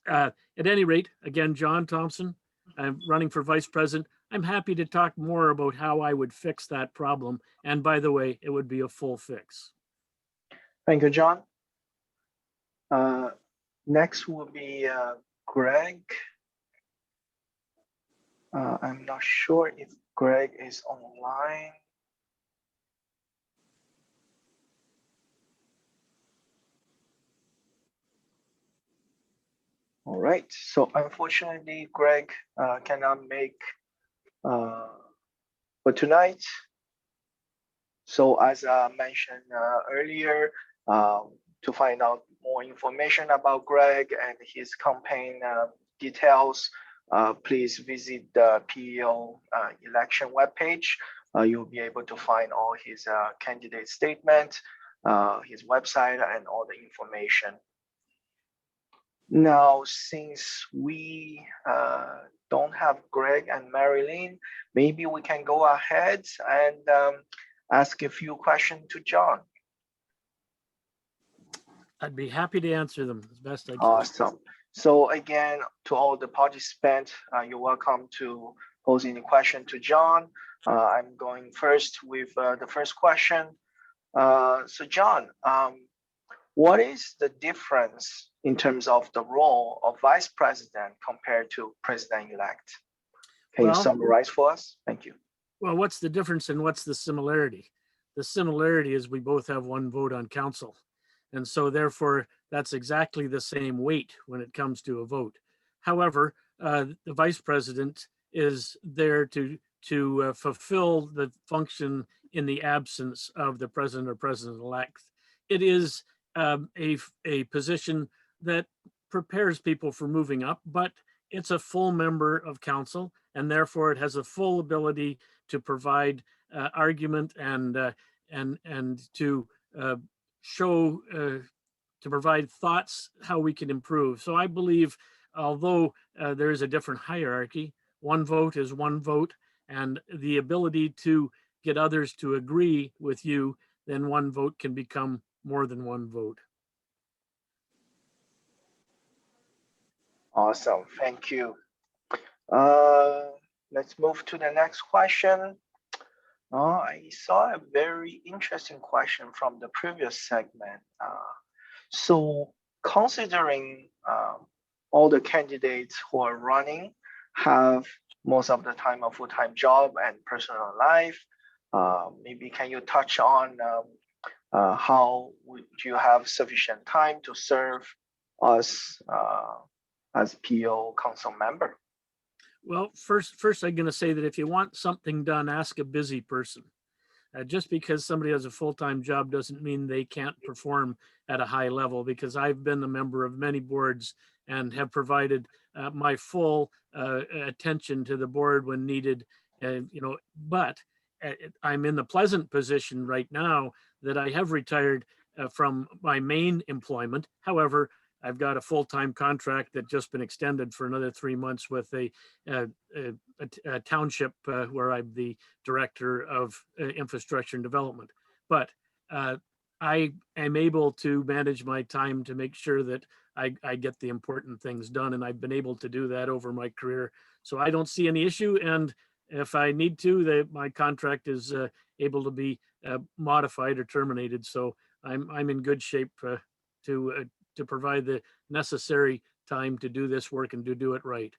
Speaker 6: At any rate, again, John Thompson, I'm running for vice president. I'm happy to talk more about how I would fix that problem. And by the way, it would be a full fix.
Speaker 2: Thank you, John. Next will be Greg. I'm not sure if Greg is online. All right, so unfortunately, Greg cannot make for tonight. So as I mentioned earlier, to find out more information about Greg and his campaign details, please visit the PEO election webpage. You'll be able to find all his candidate statement, his website, and all the information. Now, since we don't have Greg and Marilyn, maybe we can go ahead and ask a few questions to John.
Speaker 6: I'd be happy to answer them as best I can.
Speaker 2: Awesome. So again, to all the participants, you're welcome to pose any question to John. I'm going first with the first question. So John, what is the difference in terms of the role of vice president compared to president-elect? Can you summarize for us? Thank you.
Speaker 6: Well, what's the difference and what's the similarity? The similarity is we both have one vote on council. And so therefore, that's exactly the same weight when it comes to a vote. However, the vice president is there to fulfill the function in the absence of the president or president-elect. It is a position that prepares people for moving up, but it's a full member of council, and therefore it has a full ability to provide argument and to show, to provide thoughts how we can improve. So I believe, although there is a different hierarchy, one vote is one vote, and the ability to get others to agree with you, then one vote can become more than one vote.
Speaker 2: Awesome, thank you. Let's move to the next question. I saw a very interesting question from the previous segment. So considering all the candidates who are running have most of the time a full-time job and personal life, maybe can you touch on how would you have sufficient time to serve us as PEO council member?
Speaker 6: Well, first I'm going to say that if you want something done, ask a busy person. Just because somebody has a full-time job doesn't mean they can't perform at a high level, because I've been a member of many boards and have provided my full attention to the board when needed. But I'm in the pleasant position right now that I have retired from my main employment. However, I've got a full-time contract that just been extended for another 3 months with a township where I'm the director of infrastructure and development. But I am able to manage my time to make sure that I get the important things done, and I've been able to do that over my career. So I don't see any issue, and if I need to, my contract is able to be modified or terminated. So I'm in good shape to provide the necessary time to do this work and to do it right.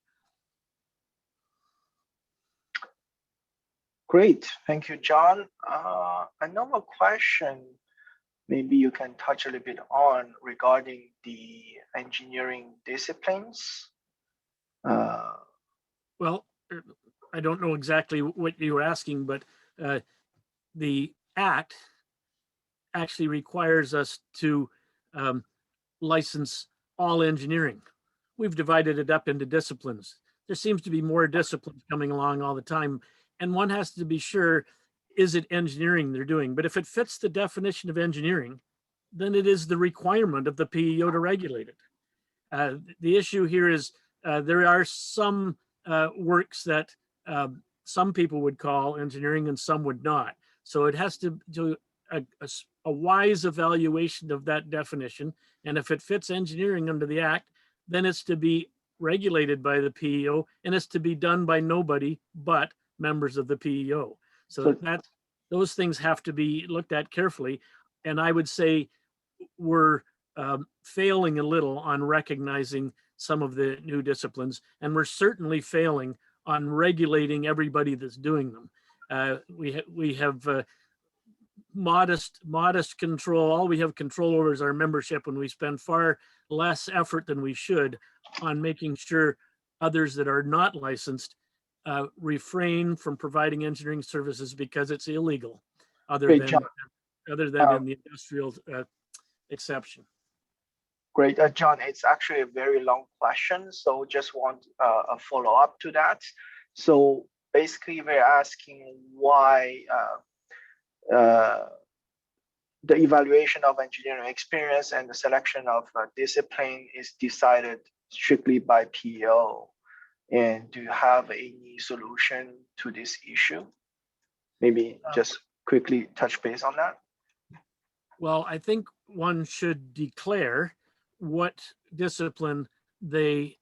Speaker 2: Great, thank you, John. Another question, maybe you can touch a little bit on regarding the engineering disciplines.
Speaker 6: Well, I don't know exactly what you were asking, but the Act actually requires us to license all engineering. We've divided it up into disciplines. There seems to be more disciplines coming along all the time, and one has to be sure, is it engineering they're doing? But if it fits the definition of engineering, then it is the requirement of the PEO to regulate it. The issue here is there are some works that some people would call engineering and some would not. So it has to do a wise evaluation of that definition. And if it fits engineering under the Act, then it's to be regulated by the PEO, and it's to be done by nobody but members of the PEO. So that those things have to be looked at carefully. And I would say we're failing a little on recognizing some of the new disciplines, and we're certainly failing on regulating everybody that's doing them. We have modest control. All we have control over is our membership, and we spend far less effort than we should on making sure others that are not licensed refrain from providing engineering services because it's illegal, other
Speaker 2: Great,
Speaker 6: than
Speaker 2: John.
Speaker 6: in the industrial exception.
Speaker 2: Great, John, it's actually a very long question, so just want a follow-up to that. So basically, we're asking why the evaluation of engineering experience and the selection of discipline is decided strictly by PEO. And do you have any solution to this issue? Maybe just quickly touch base on that.
Speaker 6: Well, I think one should declare what discipline they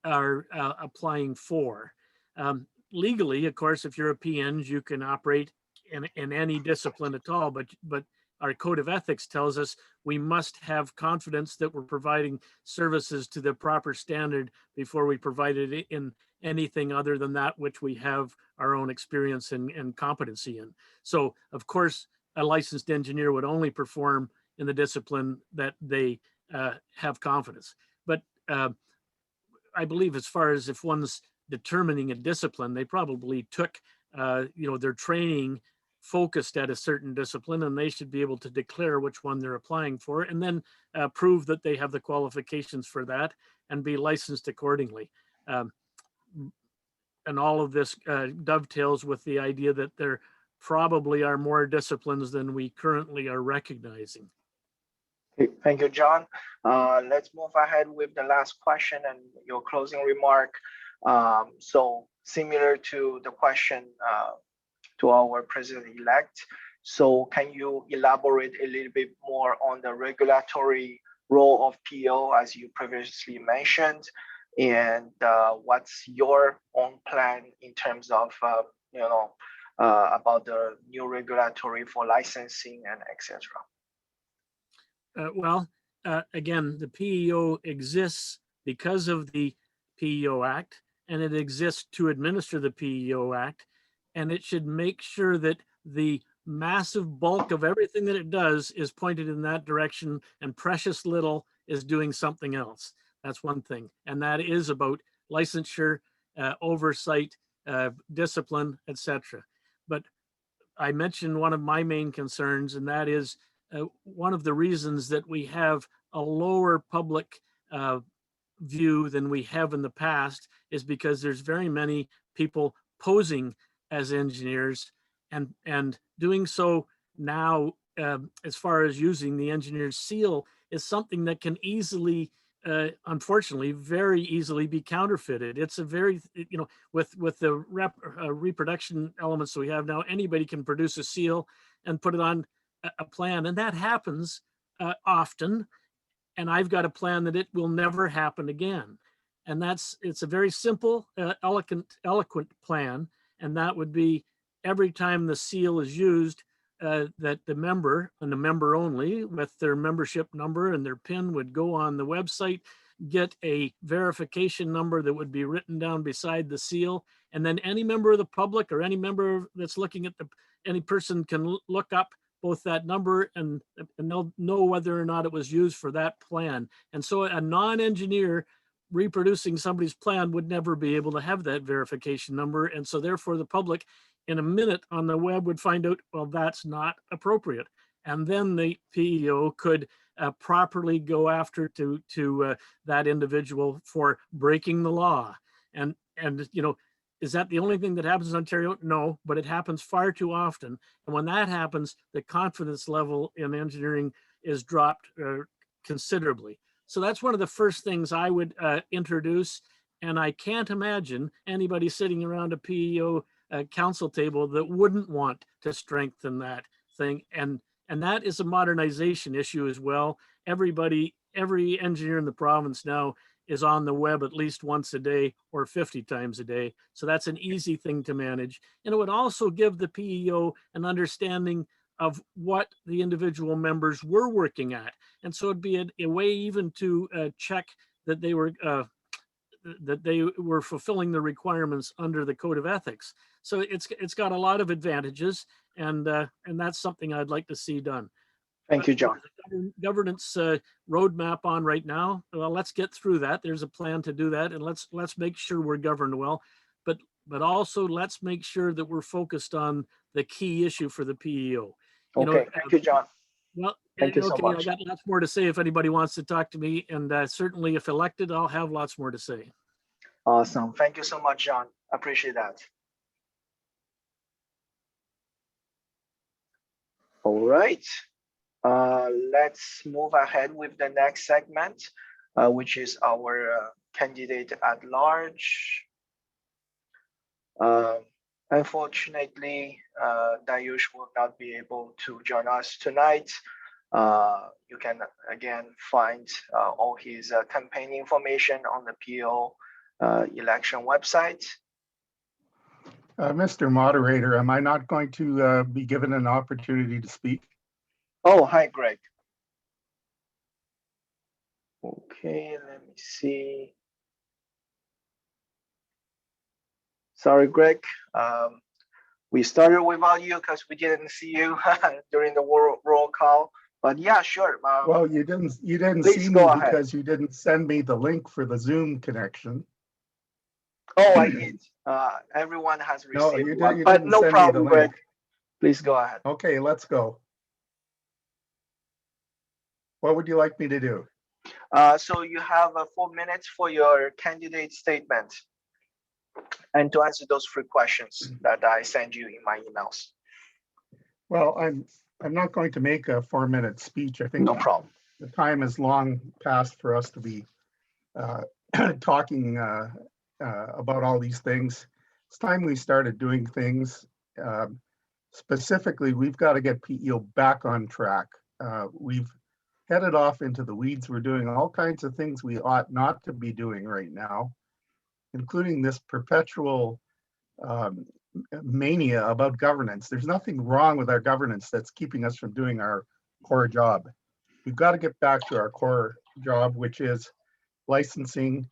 Speaker 6: are applying for. Legally, of course, if you're a PN, you can operate in any discipline at all, but our code of ethics tells us we must have confidence that we're providing services to the proper standard before we provide it in anything other than that which we have our own experience and competency in. So, of course, a licensed engineer would only perform in the discipline that they have confidence. But I believe as far as if one's determining a discipline, they probably took their training focused at a certain discipline, and they should be able to declare which one they're applying for, and then prove that they have the qualifications for that and be licensed accordingly. And all of this dovetails with the idea that there probably are more disciplines than we currently are recognizing.
Speaker 2: Okay, thank you, John. Let's move ahead with the last question and your closing remark. So similar to the question to our president-elect. So can you elaborate a little bit more on the regulatory role of PEO as you previously mentioned, and what's your own plan in terms of about the new regulatory for licensing and etc.
Speaker 6: Again, the PEO exists because of the PEO Act, and it exists to administer the PEO Act, and it should make sure that the massive bulk of everything that it does is pointed in that direction, and precious little is doing something else. That's one thing, and that is about licensure, oversight, discipline, etc. But I mentioned one of my main concerns, and that is one of the reasons that we have a lower public view than we have in the past is because there's very many people posing as engineers and doing so now as far as using the engineer's seal is something that can easily unfortunately very easily be counterfeited. It's a very, with the reproduction elements that we have now, anybody can produce a seal and put it on a plan, and that happens often, and I've got a plan that it will never happen again. And it's a very simple, eloquent plan, and that would be every time the seal is used, that the member, and the member only, with their membership number and their PIN, would go on the website, get a verification number that would be written down beside the seal, and then any member of the public or any member that's looking at any person can look up both that number and they'll know whether or not it was used for that plan. And so a non-engineer reproducing somebody's plan would never be able to have that verification number. And so therefore the public in a minute on the web would find out, well, that's not appropriate. And then the PEO could properly go after to that individual for breaking the law. And you know, is that the only thing that happens in Ontario? No, but it happens far too often. And when that happens, the confidence level in engineering is dropped considerably. So that's one of the first things I would introduce. And I can't imagine anybody sitting around a PEO council table that wouldn't want to strengthen that thing. And that is a modernization issue as well. Every engineer in the province now is on the web at least once a day or 50 times a day. So that's an easy thing to manage. And it would also give the PEO an understanding of what the individual members were working at. And so it'd be a way even to check that they were fulfilling the requirements under the Code of Ethics. So it's got a lot of advantages, and that's something I'd like to see done.
Speaker 2: Thank you, John.
Speaker 6: Governance roadmap on right now. Well, let's get through that. There's a plan to do that, and let's make sure we're governed well. But also let's make sure that we're focused on the key issue for the PEO.
Speaker 2: Okay, thank you, John.
Speaker 6: Well,
Speaker 2: thank you so much.
Speaker 6: I got lots more to say if anybody wants to talk to me, and certainly if elected, I'll have lots more to say.
Speaker 2: Awesome. Thank you so much, John. Appreciate that. All right. Let's move ahead with the next segment, which is our candidate at large. Unfortunately, Dayush will not be able to join us tonight. You can again find all his campaign information on the PEO election website.
Speaker 7: Mr. Moderator, am I not going to be given an opportunity to speak?
Speaker 2: Oh, hi, Greg. Okay, let me see. Sorry, Greg. We started without you because we didn't see you during the roll call. But yeah, sure.
Speaker 7: Well, you didn't see me because you didn't send me the link for the Zoom connection.
Speaker 2: Oh, I did. Everyone has received
Speaker 7: No, you
Speaker 2: one, but no problem, Greg. Please go ahead.
Speaker 7: Okay, let's go. What would you like me to do?
Speaker 2: So you have 4 minutes for your candidate statement and to answer those 3 questions that I send you in my emails.
Speaker 7: Well, I'm not going to make a 4-minute speech. I think
Speaker 2: no problem.
Speaker 7: The time is long past for us to be talking about all these things. It's time we started doing things. Specifically, we've got to get PEO back on track. We've headed off into the weeds. We're doing all kinds of things we ought not to be doing right now, including this perpetual mania about governance. There's nothing wrong with our governance that's keeping us from doing our core job. We've got to get back to our core job, which is licensing,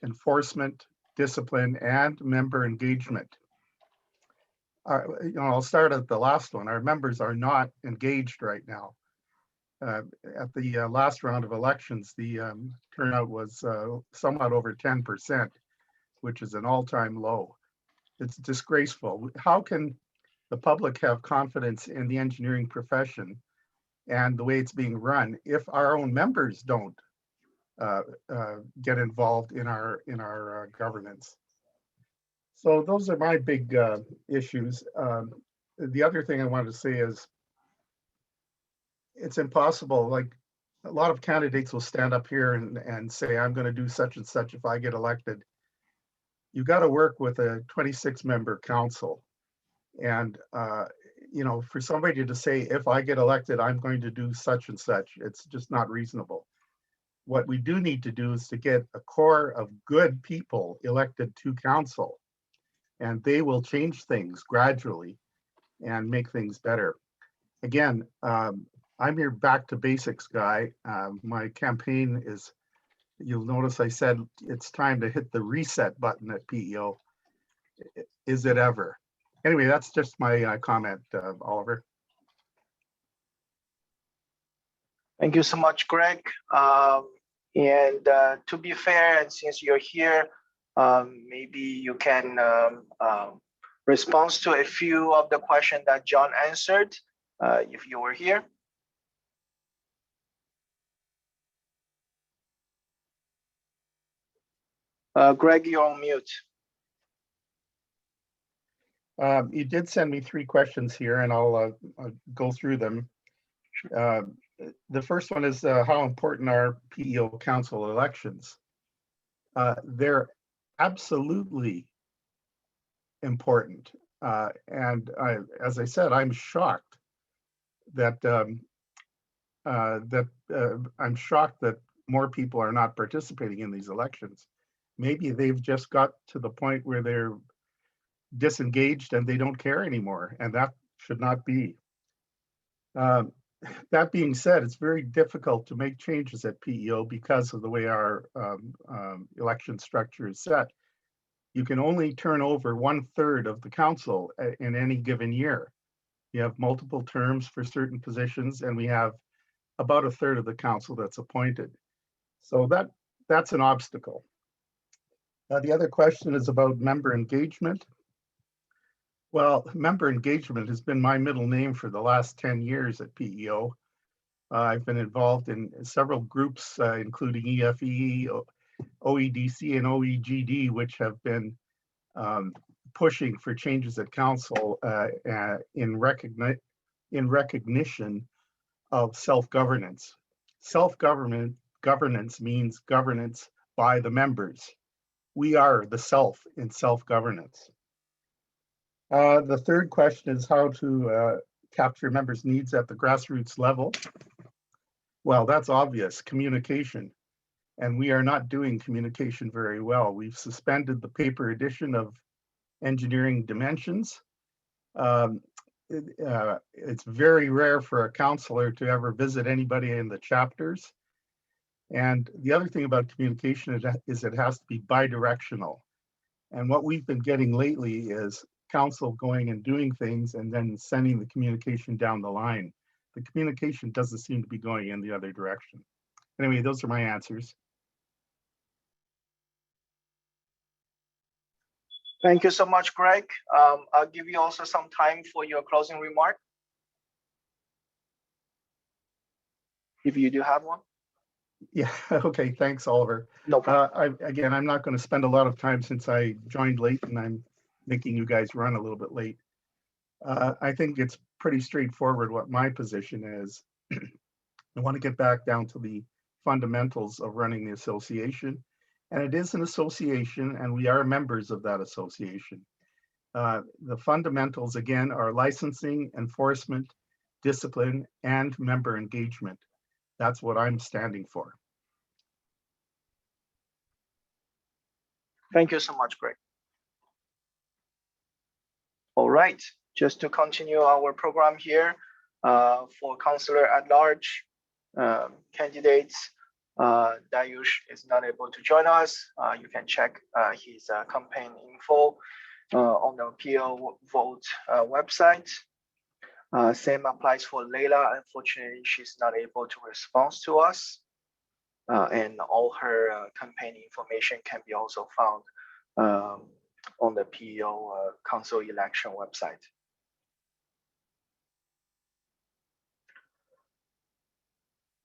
Speaker 7: enforcement, discipline, and member engagement. I'll start at the last one. Our members are not engaged right now. At the last round of elections, the turnout was somewhat over 10%, which is an all-time low. It's disgraceful. How can the public have confidence in the engineering profession and the way it's being run if our own members don't get involved in our governance? So those are my big issues. The other thing I wanted to say is it's impossible. Like a lot of candidates will stand up here and say, I'm going to do such and such if I get elected. You've got to work with a 26-member council. And, for somebody to say, if I get elected, I'm going to do such and such, it's just not reasonable. What we do need to do is to get a core of good people elected to council, and they will change things gradually and make things better. Again, I'm your back to basics guy. My campaign is, you'll notice I said it's time to hit the reset button at PEO. Is it ever? Anyway, that's just my comment, Oliver.
Speaker 2: Thank you so much, Greg. And to be fair, and since you're here, maybe you can respond to a few of the questions that John answered if you were here. Greg, you're on mute.
Speaker 7: You did send me 3 questions here, and I'll go through them. The first one is how important are PEO council elections? They're absolutely important. And as I said, I'm shocked that more people are not participating in these elections. Maybe they've just got to the point where they're disengaged and they don't care anymore, and that should not be. That being said, it's very difficult to make changes at PEO because of the way our election structure is set. You can only turn over 1/3 of the council in any given year. You have multiple terms for certain positions, and we have about 1/3 of the council that's appointed. So that's an obstacle. The other question is about member engagement. Well, member engagement has been my middle name for the last 10 years at PEO. I've been involved in several groups, including EFE, OEDC, and OEGD, which have been pushing for changes at council in recognition of self-governance. Governance means governance by the members. We are the self in self-governance. The third question is how to capture members' needs at the grassroots level. Well, that's obvious, communication. And we are not doing communication very well. We've suspended the paper edition of Engineering Dimensions. It's very rare for a councillor to ever visit anybody in the chapters. And the other thing about communication is it has to be bidirectional. And what we've been getting lately is council going and doing things and then sending the communication down the line. The communication doesn't seem to be going in the other direction. Anyway, those are my answers.
Speaker 2: Thank you so much, Greg. I'll give you also some time for your closing remark, if you do have one.
Speaker 7: Yeah, okay, thanks, Oliver.
Speaker 2: No problem.
Speaker 7: Again, I'm not going to spend a lot of time since I joined late and I'm making you guys run a little bit late. I think it's pretty straightforward what my position is. I want to get back down to the fundamentals of running the association. And it is an association, and we are members of that association. The fundamentals, again, are licensing, enforcement, discipline, and member engagement. That's what I'm standing for.
Speaker 2: Thank you so much, Greg. All right, just to continue our program here for councillor-at-large candidates, Dayush is not able to join us. You can check his campaign info on the PEO Vote website. Same applies for Leila. Unfortunately, she's not able to respond to us. And all her campaign information can be also found on the PEO council election website.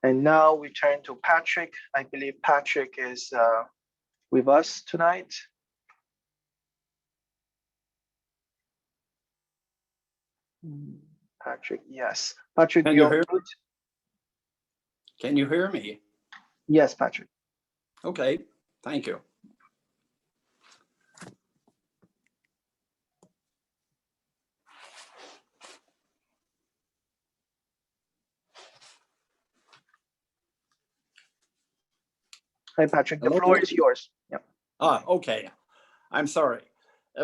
Speaker 2: And now we turn to Patrick. I believe Patrick is with us tonight. Patrick, yes. Patrick,
Speaker 8: Can you hear me? Can you hear me?
Speaker 2: Yes, Patrick.
Speaker 8: Okay, thank you.
Speaker 2: Hi, Patrick. The
Speaker 8: Hello?
Speaker 2: floor is yours. Yep.
Speaker 8: Okay. I'm sorry.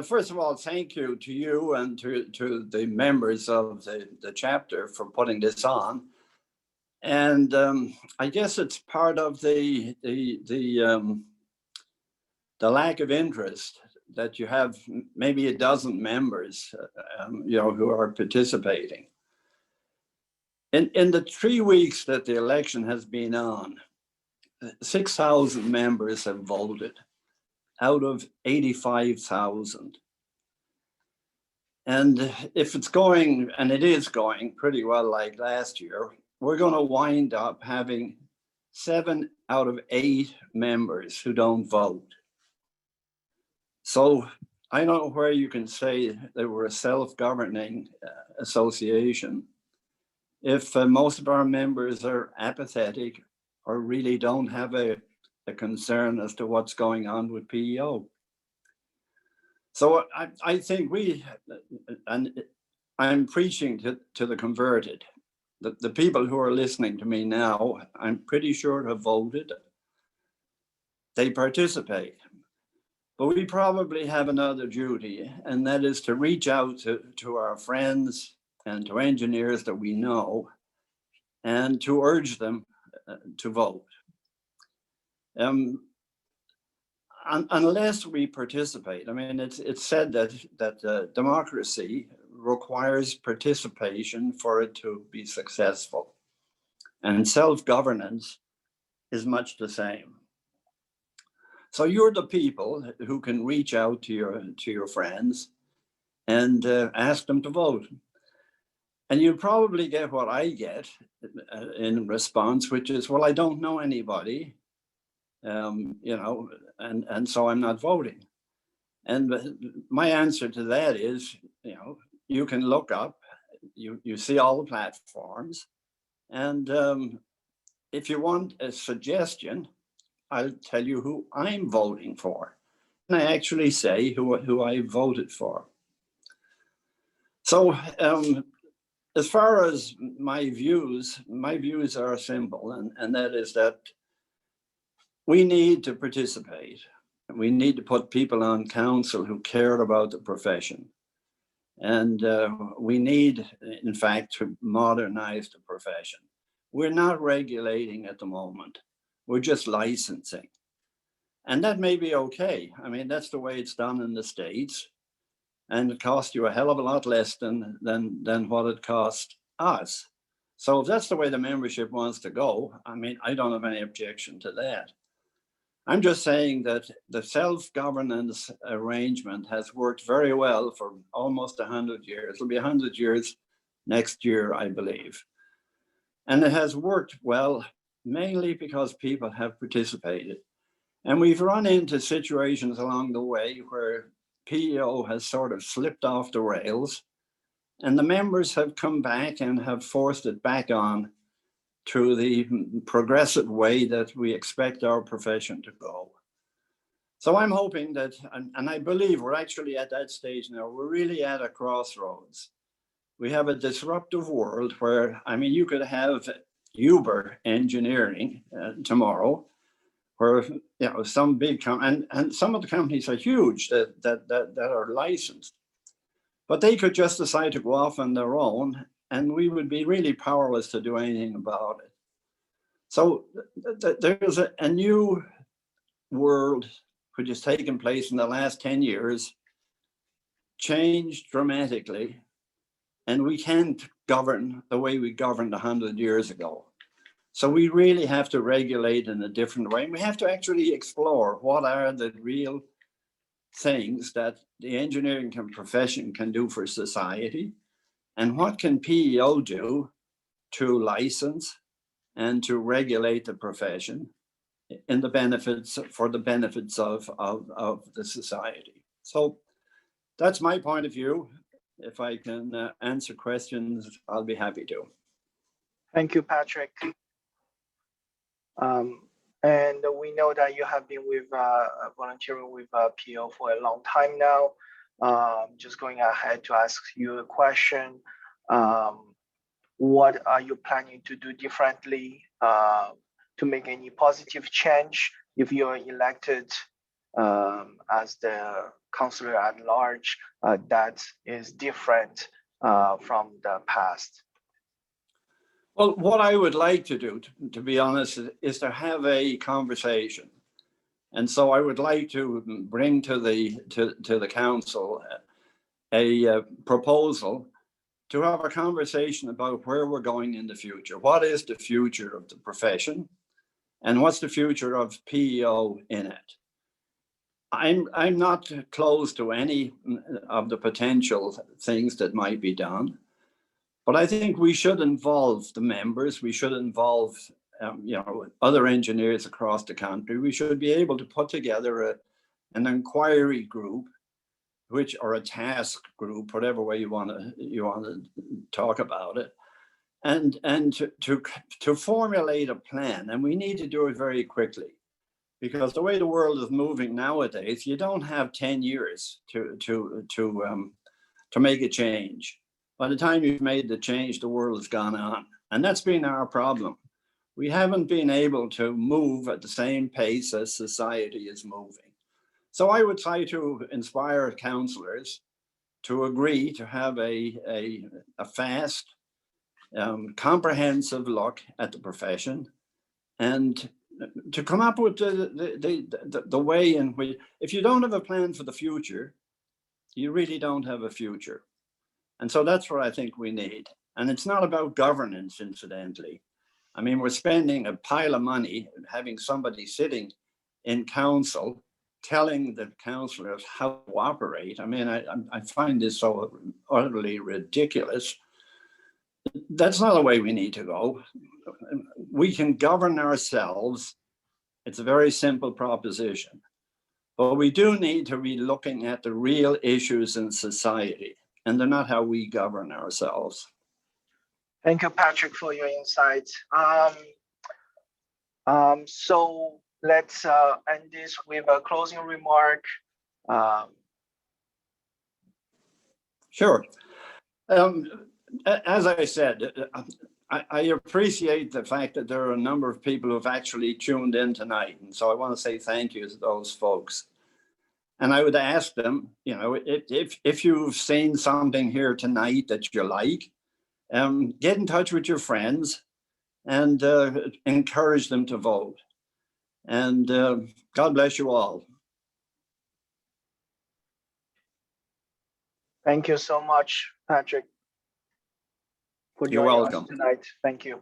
Speaker 8: First of all, thank you to you and to the members of the chapter for putting this on. And I guess it's part of the lack of interest that you have maybe a dozen members, who are participating. In the 3 weeks that the election has been on, 6,000 members have voted out of 85,000. And if it's going, and it is going pretty well like last year, we're going to wind up having 7 out of 8 members who don't vote. So I don't know where you can say that we're a self-governing association if most of our members are apathetic or really don't have a concern as to what's going on with PEO. So I think and I'm preaching to the converted. The people who are listening to me now, I'm pretty sure have voted. They participate. But we probably have another duty, and that is to reach out to our friends and to engineers that we know and to urge them to vote. Unless we participate, I mean, it's said that democracy requires participation for it to be successful, and self-governance is much the same. So you're the people who can reach out to your friends and ask them to vote, and you probably get what I get in response, which is, well, I don't know anybody. You know, and so I'm not voting. And my answer to that is, you know, you can look up, you see all the platforms, and if you want a suggestion, I'll tell you who I'm voting for. And I actually say who I voted for. So as far as my views are simple, and that is that we need to participate. We need to put people on council who care about the profession. And we need, in fact, to modernize the profession. We're not regulating at the moment. We're just licensing. And that may be okay. I mean, that's the way it's done in the States. And it costs you a hell of a lot less than what it cost us. So if that's the way the membership wants to go, I mean, I don't have any objection to that. I'm just saying that the self-governance arrangement has worked very well for almost 100 years. It'll be 100 years next year, I believe. And it has worked well, mainly because people have participated. And we've run into situations along the way where PEO has sort of slipped off the rails, and the members have come back and have forced it back on to the progressive way that we expect our profession to go. So I'm hoping that, and I believe we're actually at that stage now, we're really at a crossroads. We have a disruptive world where, I mean, you could have Uber engineering tomorrow, where, you know, some big, and some of the companies are huge that are licensed, but they could just decide to go off on their own, and we would be really powerless to do anything about it. So there's a new world which has taken place in the last 10 years, changed dramatically, and we can't govern the way we governed 100 years ago. So we really have to regulate in a different way. And we have to actually explore what are the real things that the engineering profession can do for society, and what can PEO do to license and to regulate the profession in the benefits for the benefits of the society. So that's my point of view. If I can answer questions, I'll be happy to.
Speaker 2: Thank you, Patrick. And we know that you have been with volunteering with PEO for a long time now. Just going ahead to ask you a question. What are you planning to do differently to make any positive change if you're elected as the councillor-at-large that is different from the past?
Speaker 8: Well, what I would like to do, to be honest, is to have a conversation. And so I would like to bring to the council a proposal to have a conversation about where we're going in the future. What is the future of the profession? And what's the future of PEO in it? I'm not close to any of the potential things that might be done, but I think we should involve the members. We should involve other engineers across the country. We should be able to put together an inquiry group, or a task group, whatever way you want to talk about it, and to formulate a plan. And we need to do it very quickly, because the way the world is moving nowadays, you don't have 10 years to make a change. By the time you've made the change, the world has gone on. And that's been our problem. We haven't been able to move at the same pace as society is moving. So I would try to inspire councillors to agree to have a fast, comprehensive look at the profession, and to come up with the way in which, if you don't have a plan for the future, you really don't have a future. And so that's what I think we need. And it's not about governance, incidentally. I mean, we're spending a pile of money having somebody sitting in council telling the councillors how to operate. I mean, I find this so utterly ridiculous. That's not the way we need to go. We can govern ourselves. It's a very simple proposition. But we do need to be looking at the real issues in society, and they're not how we govern ourselves.
Speaker 2: Thank you, Patrick, for your insights. So let's end this with a closing remark.
Speaker 8: Sure. As I said, I appreciate the fact that there are a number of people who've actually tuned in tonight. And so I want to say thank you to those folks. And I would ask them, if you've seen something here tonight that you like, get in touch with your friends and encourage them to vote. And God bless you all.
Speaker 2: Thank you so much, Patrick, for
Speaker 8: You're
Speaker 2: joining
Speaker 8: welcome
Speaker 2: us tonight. Thank you.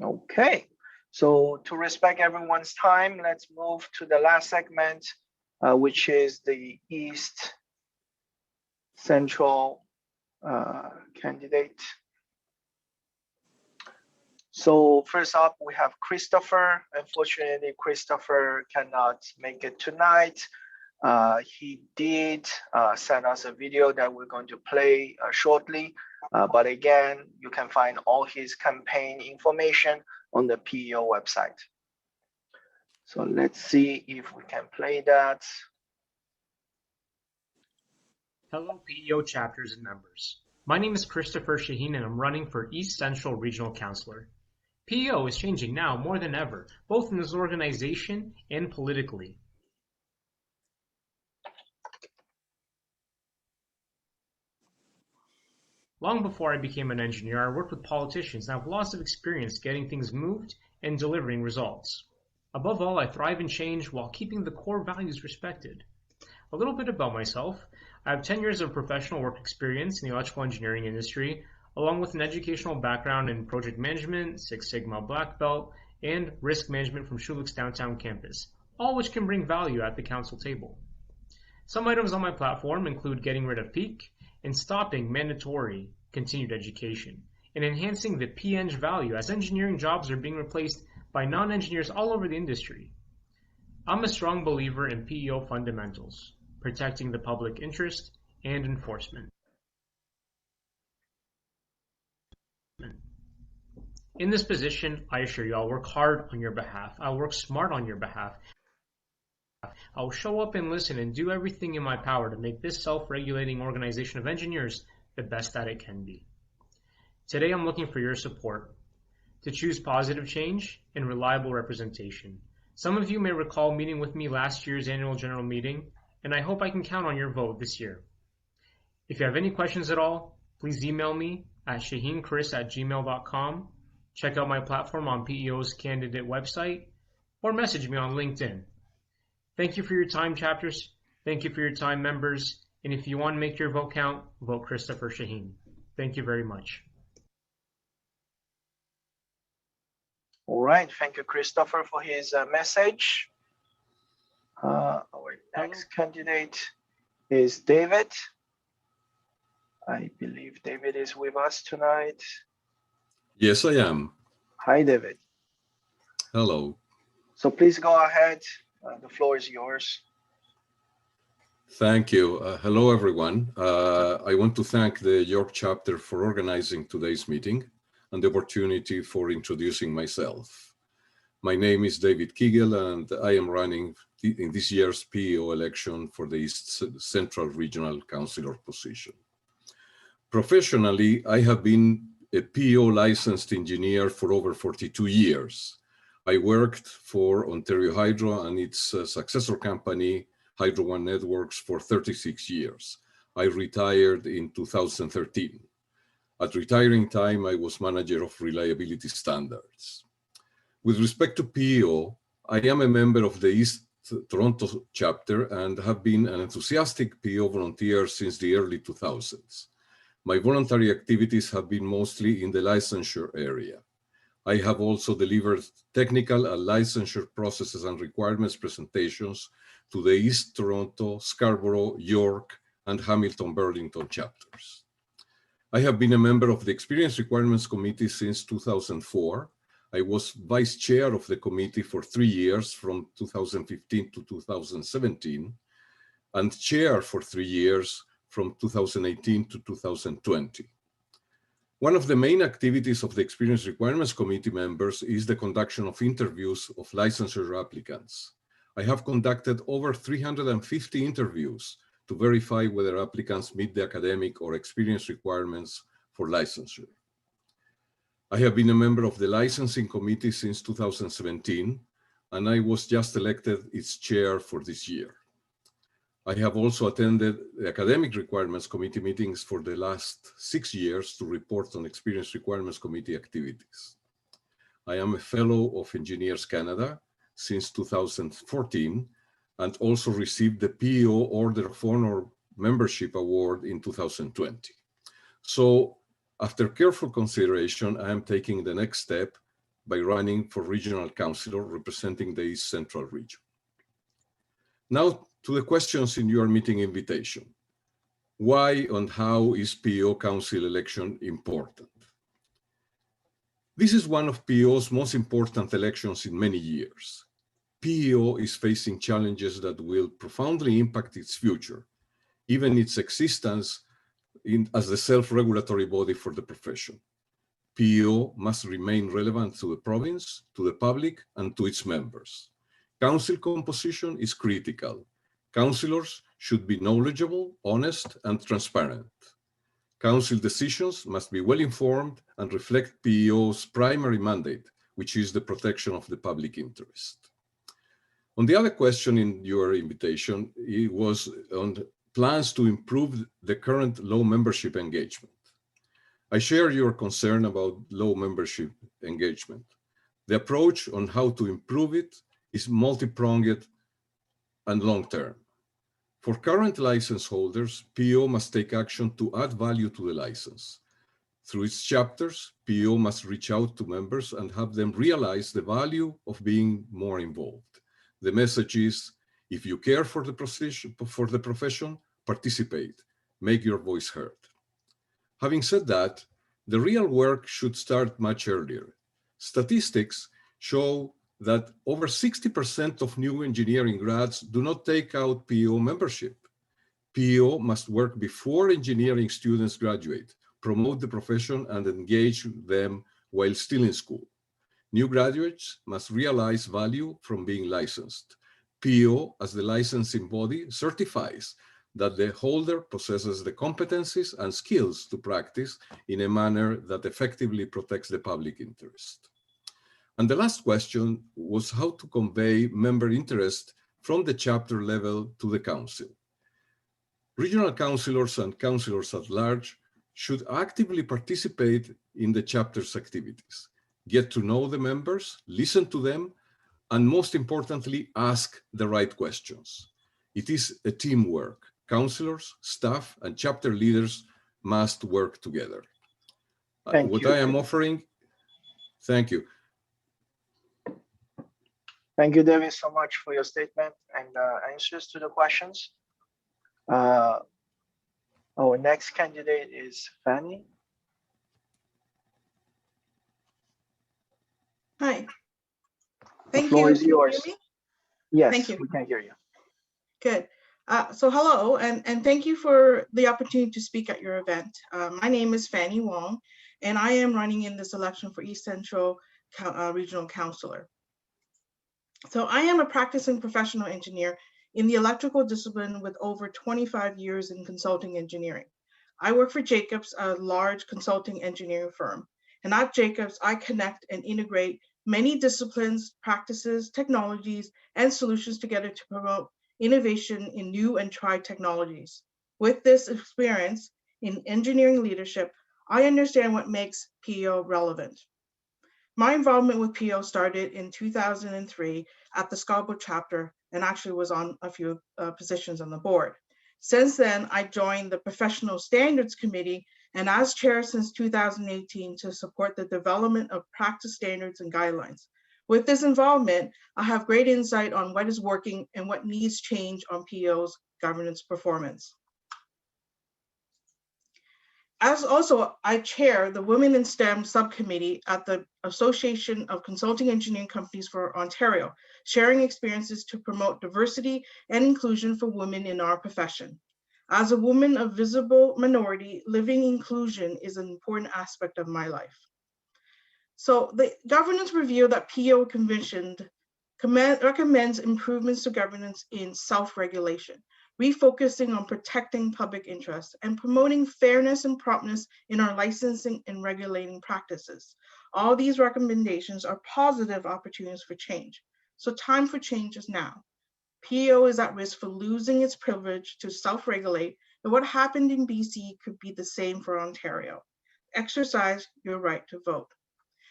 Speaker 2: Okay, so to respect everyone's time, let's move to the last segment, which is the East Central candidate. So first up, we have Christopher. Unfortunately, Christopher cannot make it tonight. He did send us a video that we're going to play shortly. But again, you can find all his campaign information on the PEO website. So let's see if we can play that.
Speaker 9: Hello, PEO chapters and members. My name is Christopher Shaheen, and I'm running for East Central Regional Councillor. PEO is changing now more than ever, both in this organization and politically. Long before I became an engineer, I worked with politicians and have lots of experience getting things moved and delivering results. Above all, I thrive in change while keeping the core values respected. A little bit about myself. I have 10 years of professional work experience in the electrical engineering industry, along with an educational background in project management, Six Sigma Black Belt, and risk management from Schulich's downtown campus, all which can bring value at the council table. Some items on my platform include getting rid of peak and stopping mandatory continued education, and enhancing the PEng value as engineering jobs are being replaced by non-engineers all over the industry. I'm a strong believer in PEO fundamentals, protecting the public interest and enforcement. In this position, I assure you I'll work hard on your behalf. I'll work smart on your behalf. I'll show up and listen and do everything in my power to make this self-regulating organization of engineers the best that it can be. Today, I'm looking for your support to choose positive change and reliable representation. Some of you may recall meeting with me last year's annual general meeting, and I hope I can count on your vote this year. If you have any questions at all, please email me at shaheenchris@gmail.com, check out my platform on PEO's candidate website, or message me on LinkedIn. Thank you for your time, chapters. Thank you for your time, members. And if you want to make your vote count, vote Christopher Shaheen. Thank you very much.
Speaker 2: All right, thank you, Christopher, for his message. Our next candidate is David. I believe David is with us tonight.
Speaker 10: Yes, I am.
Speaker 2: Hi, David.
Speaker 10: Hello.
Speaker 2: So please go ahead. The floor is yours.
Speaker 10: Thank you. Hello, everyone. I want to thank the York chapter for organizing today's meeting and the opportunity for introducing myself. My name is David Kegel, and I am running in this year's PEO election for the East Central Regional Councillor position. Professionally, I have been a PEO licensed engineer for over 42 years. I worked for Ontario Hydro and its successor company, Hydro One Networks, for 36 years. I retired in 2013. At retiring time, I was manager of reliability standards. With respect to PEO, I am a member of the East Toronto chapter and have been an enthusiastic PEO volunteer since the early 2000s. My voluntary activities have been mostly in the licensure area. I have also delivered technical and licensure processes and requirements presentations to the East Toronto, Scarborough, York, and Hamilton Burlington chapters. I have been a member of the Experience Requirements Committee since 2004. I was vice chair of the committee for 3 years from 2015 to 2017 and chair for 3 years from 2018 to 2020. One of the main activities of the Experience Requirements Committee members is the conduction of interviews of licensure applicants. I have conducted over 350 interviews to verify whether applicants meet the academic or experience requirements for licensure. I have been a member of the Licensing Committee since 2017, and I was just elected its chair for this year. I have also attended the Academic Requirements Committee meetings for the last 6 years to report on Experience Requirements Committee activities. I am a Fellow of Engineers Canada since 2014 and also received the PEO Order of Honor Membership Award in 2020. So, after careful consideration, I am taking the next step by running for Regional Councillor representing the East Central region. Now to the questions in your meeting invitation. Why and how is PEO Council election important? This is one of PEO's most important elections in many years. PEO is facing challenges that will profoundly impact its future, even its existence as the self-regulatory body for the profession. PEO must remain relevant to the province, to the public, and to its members. Council composition is critical. Councillors should be knowledgeable, honest, and transparent. Council decisions must be well informed and reflect PEO's primary mandate, which is the protection of the public interest. On the other question in your invitation, it was on plans to improve the current low membership engagement. I share your concern about low membership engagement. The approach on how to improve it is multi-pronged and long-term. For current license holders, PEO must take action to add value to the license. Through its chapters, PEO must reach out to members and have them realize the value of being more involved. The message is, if you care for the profession, participate, make your voice heard. Having said that, the real work should start much earlier. Statistics show that over 60% of new engineering grads do not take out PEO membership. PEO must work before engineering students graduate, promote the profession, and engage them while still in school. New graduates must realize value from being licensed. PEO, as the licensing body, certifies that the holder possesses the competencies and skills to practice in a manner that effectively protects the public interest. And the last question was how to convey member interest from the chapter level to the council. Regional councillors and councillors at large should actively participate in the chapter's activities, get to know the members, listen to them, and most importantly, ask the right questions. It is a teamwork. Councillors, staff, and chapter leaders must work together. What I am offering, thank you.
Speaker 2: Thank you, David, so much for your statement and answers to the questions. Our next candidate is Fanny.
Speaker 11: Hi.
Speaker 2: The
Speaker 11: Thank
Speaker 2: floor
Speaker 11: you.
Speaker 2: is
Speaker 11: Can you hear
Speaker 2: yours.
Speaker 11: me?
Speaker 2: Yes,
Speaker 11: Thank you.
Speaker 2: we can hear you.
Speaker 11: Good. So hello, and thank you for the opportunity to speak at your event. My name is Fanny Wong, and I am running in this election for East Central Regional Councillor. So I am a practicing professional engineer in the electrical discipline with over 25 years in consulting engineering. I work for Jacobs, a large consulting engineering firm. And at Jacobs, I connect and integrate many disciplines, practices, technologies, and solutions together to promote innovation in new and tried technologies. With this experience in engineering leadership, I understand what makes PEO relevant. My involvement with PEO started in 2003 at the Scarborough chapter and actually was on a few positions on the board. Since then, I joined the Professional Standards Committee and as chair since 2018 to support the development of practice standards and guidelines. With this involvement, I have great insight on what is working and what needs change on PEO's governance performance. As also, I chair the Women in STEM subcommittee at the Association of Consulting Engineering Companies for Ontario, sharing experiences to promote diversity and inclusion for women in our profession. As a woman of visible minority, living inclusion is an important aspect of my life. So the governance review that PEO commissioned recommends improvements to governance in self-regulation, refocusing on protecting public interest and promoting fairness and promptness in our licensing and regulating practices. All these recommendations are positive opportunities for change. So time for change is now. PEO is at risk for losing its privilege to self-regulate, and what happened in BC could be the same for Ontario. Exercise your right to vote.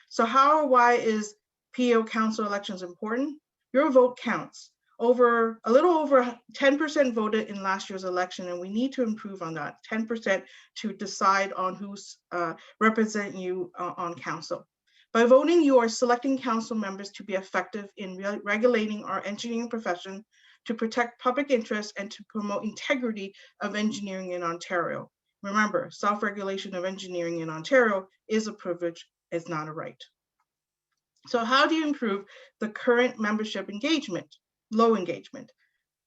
Speaker 11: So how or why is PEO council elections important? Your vote counts. A little over 10% voted in last year's election, and we need to improve on that, 10% to decide on who's represent you on council. By voting, you are selecting council members to be effective in regulating our engineering profession, to protect public interest, and to promote integrity of engineering in Ontario. Remember, self-regulation of engineering in Ontario is a privilege, it's not a right. So how do you improve the current membership engagement, low engagement?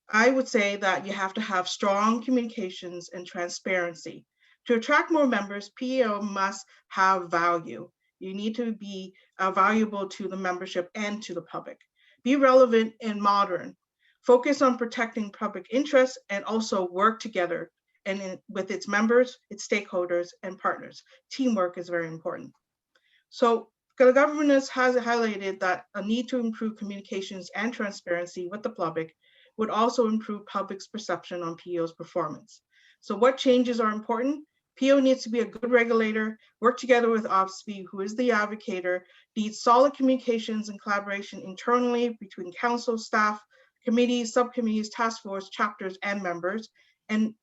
Speaker 11: I would say that you have to have strong communications and transparency. To attract more members, PEO must have value. You need to be valuable to the membership and to the public. Be relevant and modern. Focus on protecting public interests and also work together and with its members, its stakeholders, and partners. Teamwork is very important. So the governance has highlighted that a need to improve communications and transparency with the public would also improve public's perception on PEO's performance. So what changes are important? PEO needs to be a good regulator, work together with OSFI, who is the advocator, needs solid communications and collaboration internally between council, staff, committees, subcommittees, task force, chapters, and members, and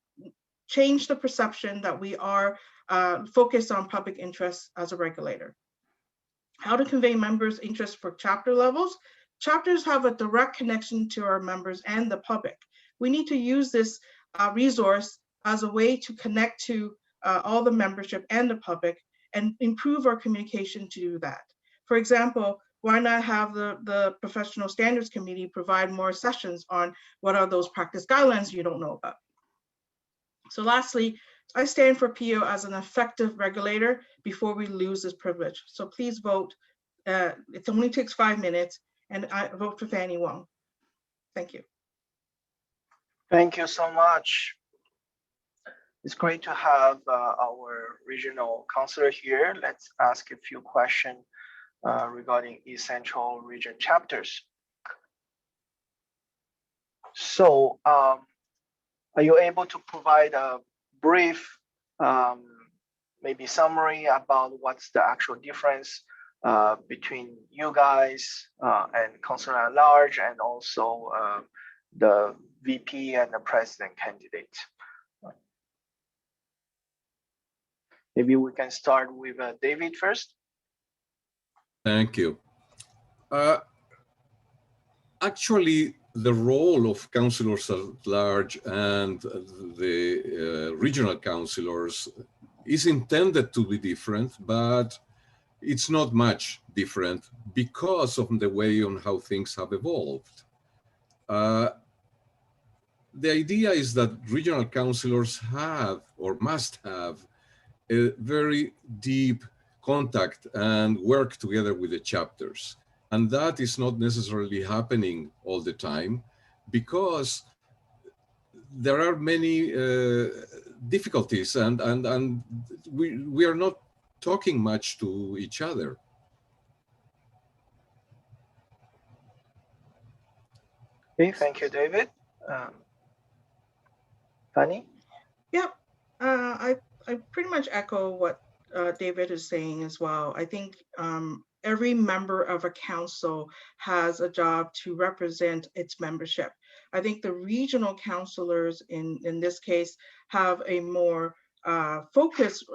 Speaker 11: change the perception that we are focused on public interests as a regulator. How to convey members' interest for chapter levels. Chapters have a direct connection to our members and the public. We need to use this resource as a way to connect to all the membership and the public and improve our communication to do that. For example, why not have the Professional Standards Committee provide more sessions on what are those practice guidelines you don't know about? So lastly, I stand for PEO as an effective regulator before we lose this privilege. So please vote. It only takes 5 minutes, and I vote for Fanny Wong. Thank you.
Speaker 2: Thank you so much. It's great to have our regional councillor here. Let's ask a few questions regarding East Central region chapters. So are you able to provide a brief maybe summary about what's the actual difference between you guys and councillor-at-large and also the VP and the president candidate? Maybe we can start with David first.
Speaker 10: Thank you. actually, the role of councillors at large and the regional councillors is intended to be different, but it's not much different because of the way on how things have evolved. The idea is that regional councillors have or must have a very deep contact and work together with the chapters. And that is not necessarily happening all the time because there are many difficulties and we are not talking much to each other.
Speaker 2: Okay, thank you, David. Fanny?
Speaker 11: Yeah, I pretty much echo what David is saying as well. I think every member of a council has a job to represent its membership. I think the regional councillors in this case have a more focused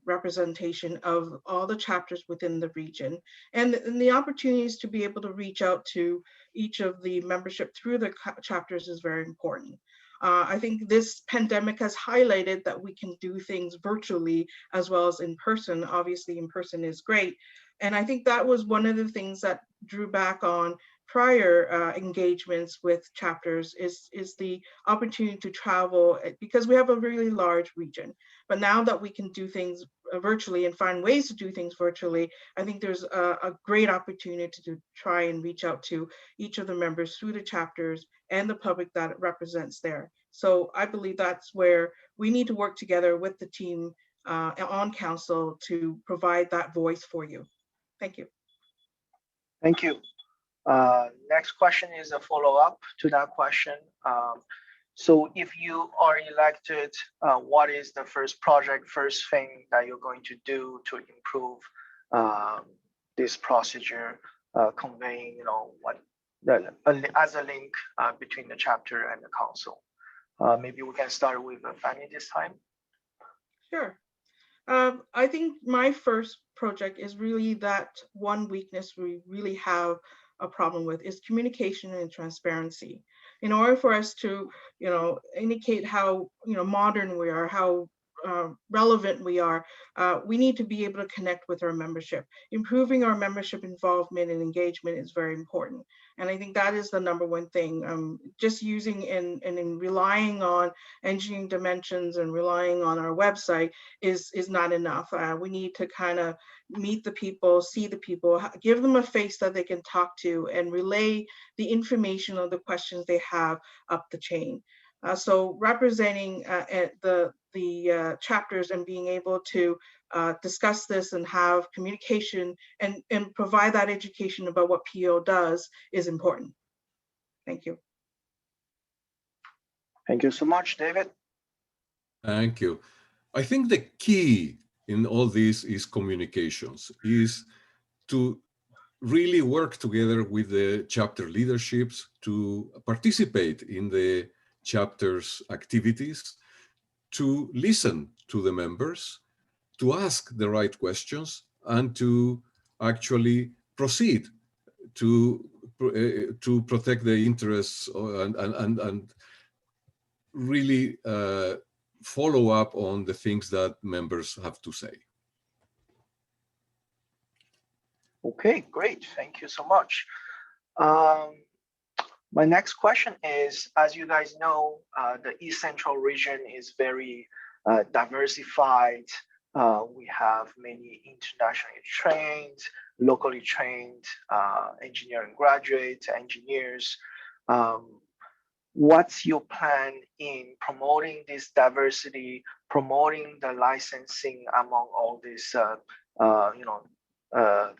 Speaker 11: representation of all the chapters within the region and the opportunities to be able to reach out to each of the membership through the chapters is very important. I think this pandemic has highlighted that we can do things virtually as well as in person. Obviously, in person is great. And I think that was one of the things that drew back on prior engagements with chapters is the opportunity to travel because we have a really large region. But now that we can do things virtually and find ways to do things virtually, I think there's a great opportunity to try and reach out to each of the members through the chapters and the public that it represents there. So I believe that's where we need to work together with the team on council to provide that voice for you. Thank you.
Speaker 2: Thank you. Next question is a follow-up to that question. So if you are elected, what is the first thing that you're going to do to improve this procedure, conveying, what as a link between the chapter and the council? Maybe we can start with Fanny this time.
Speaker 11: Sure. I think my first project is really that one weakness we really have a problem with is communication and transparency. In order for us to, indicate how, modern we are, how relevant we are, we need to be able to connect with our membership. Improving our membership involvement and engagement is very important. And I think that is the number one thing. Just using and relying on engineering dimensions and relying on our website is not enough. We need to kind of meet the people, see the people, give them a face that they can talk to and relay the information or the questions they have up the chain. So representing the chapters and being able to discuss this and have communication and provide that education about what PEO does is important. Thank you.
Speaker 2: Thank you so much, David.
Speaker 10: Thank you. I think the key in all this is communications, is to really work together with the chapter leaderships to participate in the chapter's activities, to listen to the members, to ask the right questions, and to actually proceed to protect the interests and really follow up on the things that members have to say.
Speaker 2: Okay, great. Thank you so much. My next question is, as you guys know, the East Central region is very diversified. We have many internationally trained, locally trained engineering graduates, engineers. What's your plan in promoting this diversity, promoting the licensing among all this,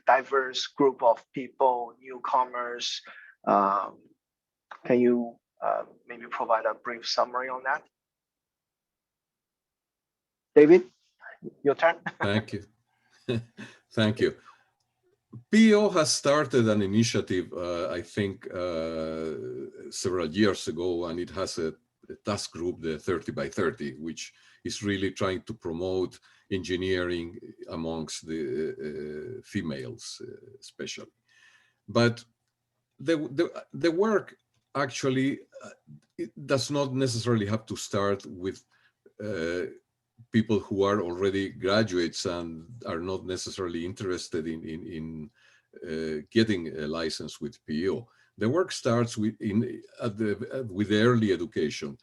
Speaker 2: diverse group of people, newcomers? Can you maybe provide a brief summary on that? David, your turn.
Speaker 10: Thank you. Thank you. PEO has started an initiative, I think, several years ago, and it has a task group, the 30 by 30, which is really trying to promote engineering amongst the females, especially. But the work actually it does not necessarily have to start with people who are already graduates and are not necessarily interested in getting a license with PEO. The work starts with early education.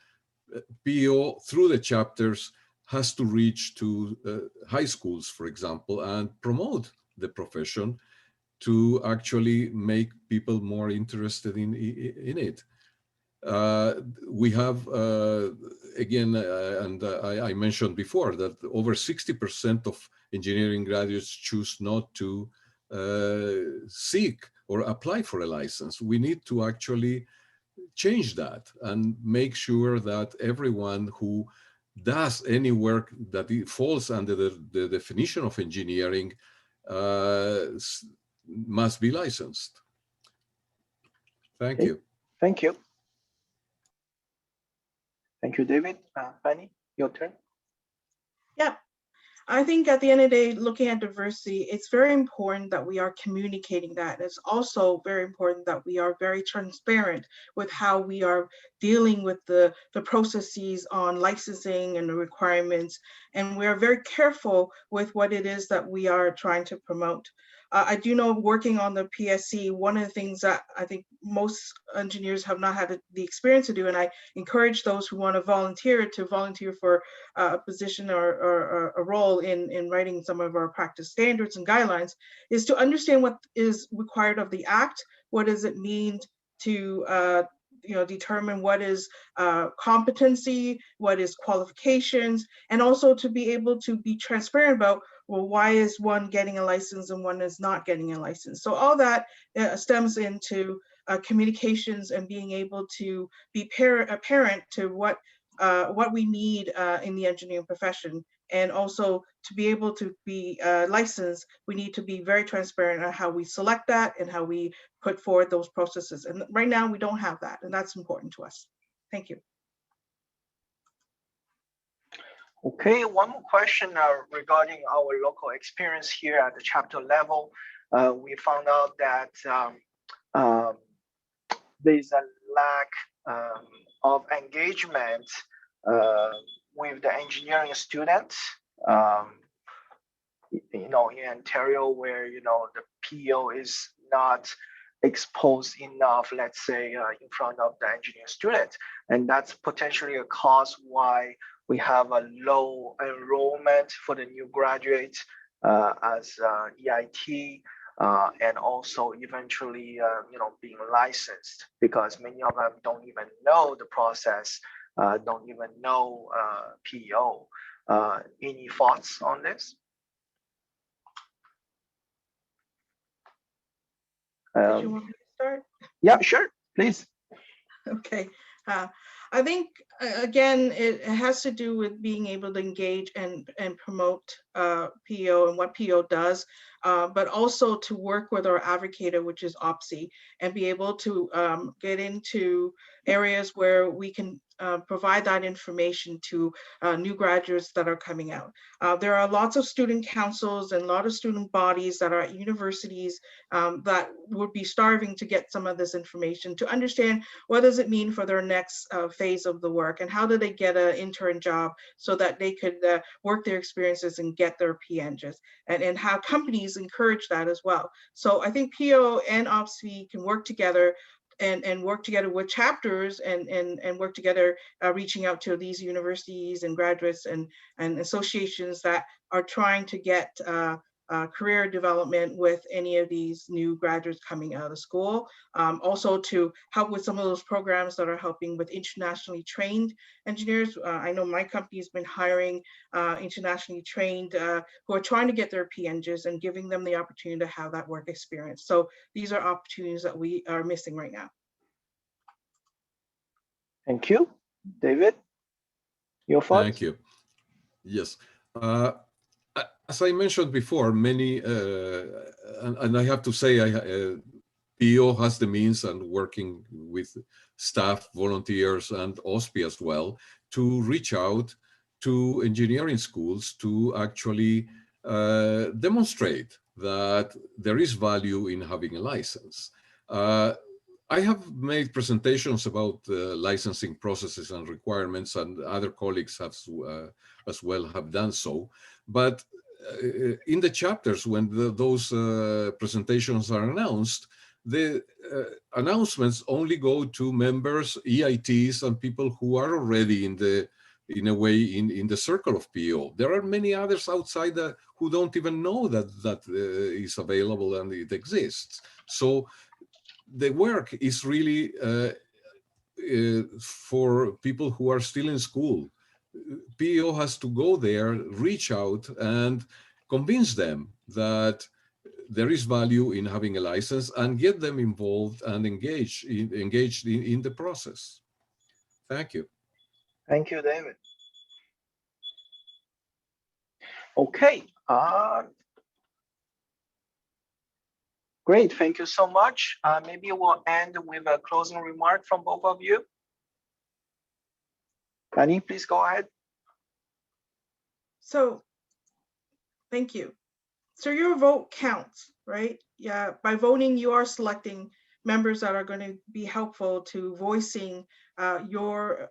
Speaker 10: PEO, through the chapters, has to reach to high schools, for example, and promote the profession to actually make people more interested in it. We have, again, I mentioned before that over 60% of engineering graduates choose not to seek or apply for a license. We need to actually change that and make sure that everyone who does any work that falls under the definition of engineering must be licensed. Thank you.
Speaker 2: Thank you. Thank you, David. Fanny, your turn.
Speaker 11: Yeah, I think at the end of the day, looking at diversity, it's very important that we are communicating that. It's also very important that we are very transparent with how we are dealing with the processes on licensing and the requirements. And we are very careful with what it is that we are trying to promote. I do know, working on the PSC, one of the things that I think most engineers have not had the experience to do, and I encourage those who want to volunteer for a position or a role in writing some of our practice standards and guidelines, is to understand what is required of the Act. What does it mean to determine what is competency, what is qualifications, and also to be able to be transparent about, well, why is one getting a license and one is not getting a license? So all that stems into communications and being able to be apparent to what we need in the engineering profession. And also to be able to be licensed, we need to be very transparent on how we select that and how we put forward those processes. And right now we don't have that, and that's important to us. Thank you.
Speaker 2: Okay, one more question regarding our local experience here at the chapter level. We found out that there's a lack of engagement with the engineering students. In Ontario, where the PEO is not exposed enough, let's say, in front of the engineering students, and that's potentially a cause why we have a low enrollment for the new graduates as EIT, and also eventually, being licensed, because many of them don't even know the process, don't even know PEO. Any thoughts on this?
Speaker 11: Did you want me to start?
Speaker 2: Yeah, sure, please.
Speaker 11: Okay. I think, again, it has to do with being able to engage and promote PEO and what PEO does, but also to work with our advocator, which is OPSI, and be able to get into areas where we can provide that information to new graduates that are coming out. There are lots of student councils and a lot of student bodies that are at universities that would be starving to get some of this information, to understand what does it mean for their next phase of the work, and how do they get an intern job so that they could work their experiences and get their PNGs, and how companies encourage that as well. So I think PEO and OPSI can work together and work together with chapters and work together, reaching out to these universities and graduates and associations that are trying to get career development with any of these new graduates coming out of school. Also to help with some of those programs that are helping with internationally trained engineers. I know my company has been hiring internationally trained who are trying to get their PNGs and giving them the opportunity to have that work experience. So these are opportunities that we are missing right now.
Speaker 2: Thank you. David, your thoughts?
Speaker 10: Thank you. Yes. As I mentioned before, many, and I have to say, PEO has the means, and working with staff, volunteers, and OSPI as well, to reach out to engineering schools to actually demonstrate that there is value in having a license. I have made presentations about licensing processes and requirements, and other colleagues have as well have done so. But in the chapters, when those presentations are announced, the announcements only go to members, EITs, and people who are already in the circle of PEO. There are many others outside who don't even know that is available and it exists. So the work is really for people who are still in school. PEO has to go there, reach out, and convince them that there is value in having a license, and get them involved and engaged in the process. Thank you.
Speaker 2: Thank you, David. Okay. Great. Thank you so much. Maybe we'll end with a closing remark from both of you. Fanny, please go ahead.
Speaker 11: So, thank you. So your vote counts, right? Yeah, by voting, you are selecting members that are going to be helpful to voicing your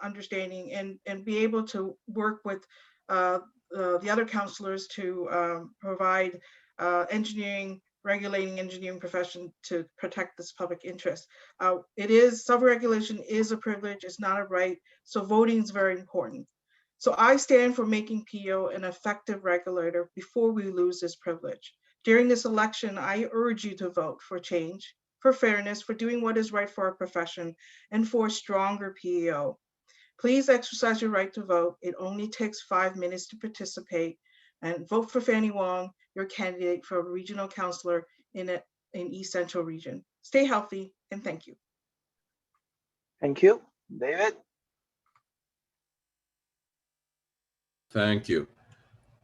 Speaker 11: understanding and be able to work with the other counselors to provide regulating engineering profession to protect this public interest. Self-regulation is a privilege, it's not a right, so voting is very important. So I stand for making PEO an effective regulator before we lose this privilege. During this election, I urge you to vote for change, for fairness, for doing what is right for our profession, and for a stronger PEO. Please exercise your right to vote. It only takes 5 minutes to participate, and vote for Fanny Wong, your candidate for regional counselor in East Central region. Stay healthy, and thank you.
Speaker 2: Thank you. David?
Speaker 10: Thank you.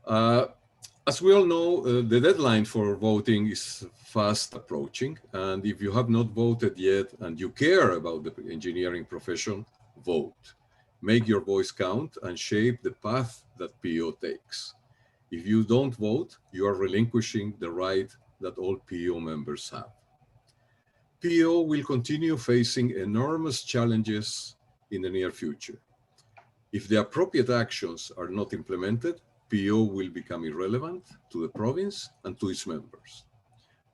Speaker 10: As we all know, the deadline for voting is fast approaching. And if you have not voted yet and you care about the engineering profession, vote. Make your voice count and shape the path that PEO takes. If you don't vote, you are relinquishing the right that all PEO members have. PEO will continue facing enormous challenges in the near future. If the appropriate actions are not implemented, PEO will become irrelevant to the province and to its members.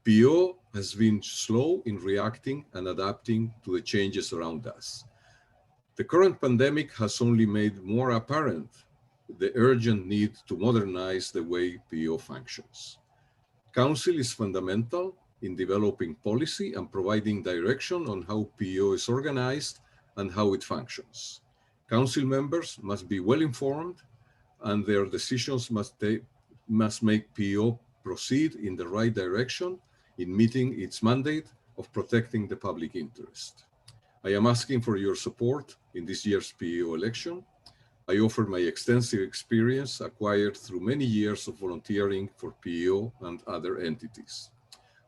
Speaker 10: PEO has been slow in reacting and adapting to the changes around us. The current pandemic has only made more apparent the urgent need to modernize the way PEO functions. Council is fundamental in developing policy and providing direction on how PEO is organized and how it functions. Council members must be well informed, and their decisions must make PEO proceed in the right direction in meeting its mandate of protecting the public interest. I am asking for your support in this year's PEO election. I offer my extensive experience acquired through many years of volunteering for PEO and other entities.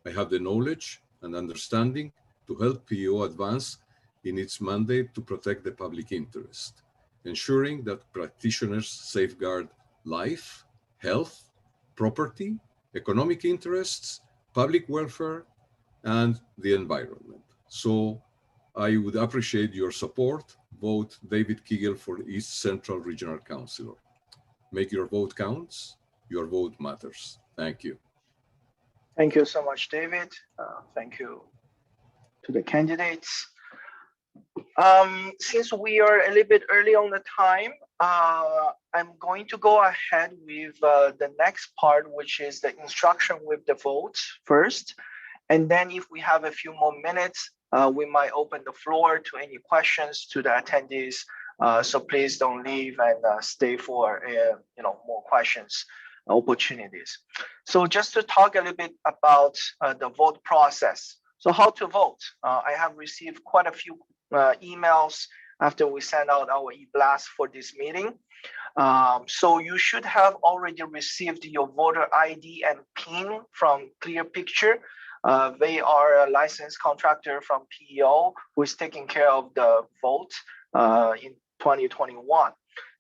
Speaker 10: I have the knowledge and understanding to help PEO advance in its mandate to protect the public interest, ensuring that practitioners safeguard life, health, property, economic interests, public welfare, and the environment. So I would appreciate your support. Vote David Kegel for East Central Regional Councilor. Make your vote counts. Your vote matters. Thank you.
Speaker 2: Thank you so much, David. Thank you to the candidates. Since we are a little bit early on the time, I'm going to go ahead with the next part, which is the instruction with the votes first. And then if we have a few more minutes, we might open the floor to any questions to the attendees. So please don't leave and stay for more questions opportunities. So just to talk a little bit about the vote process. So how to vote? I have received quite a few emails after we sent out our e-blast for this meeting. So you should have already received your voter ID and PIN from Clear Picture. They are a licensed contractor from PEO who is taking care of the vote in 2021.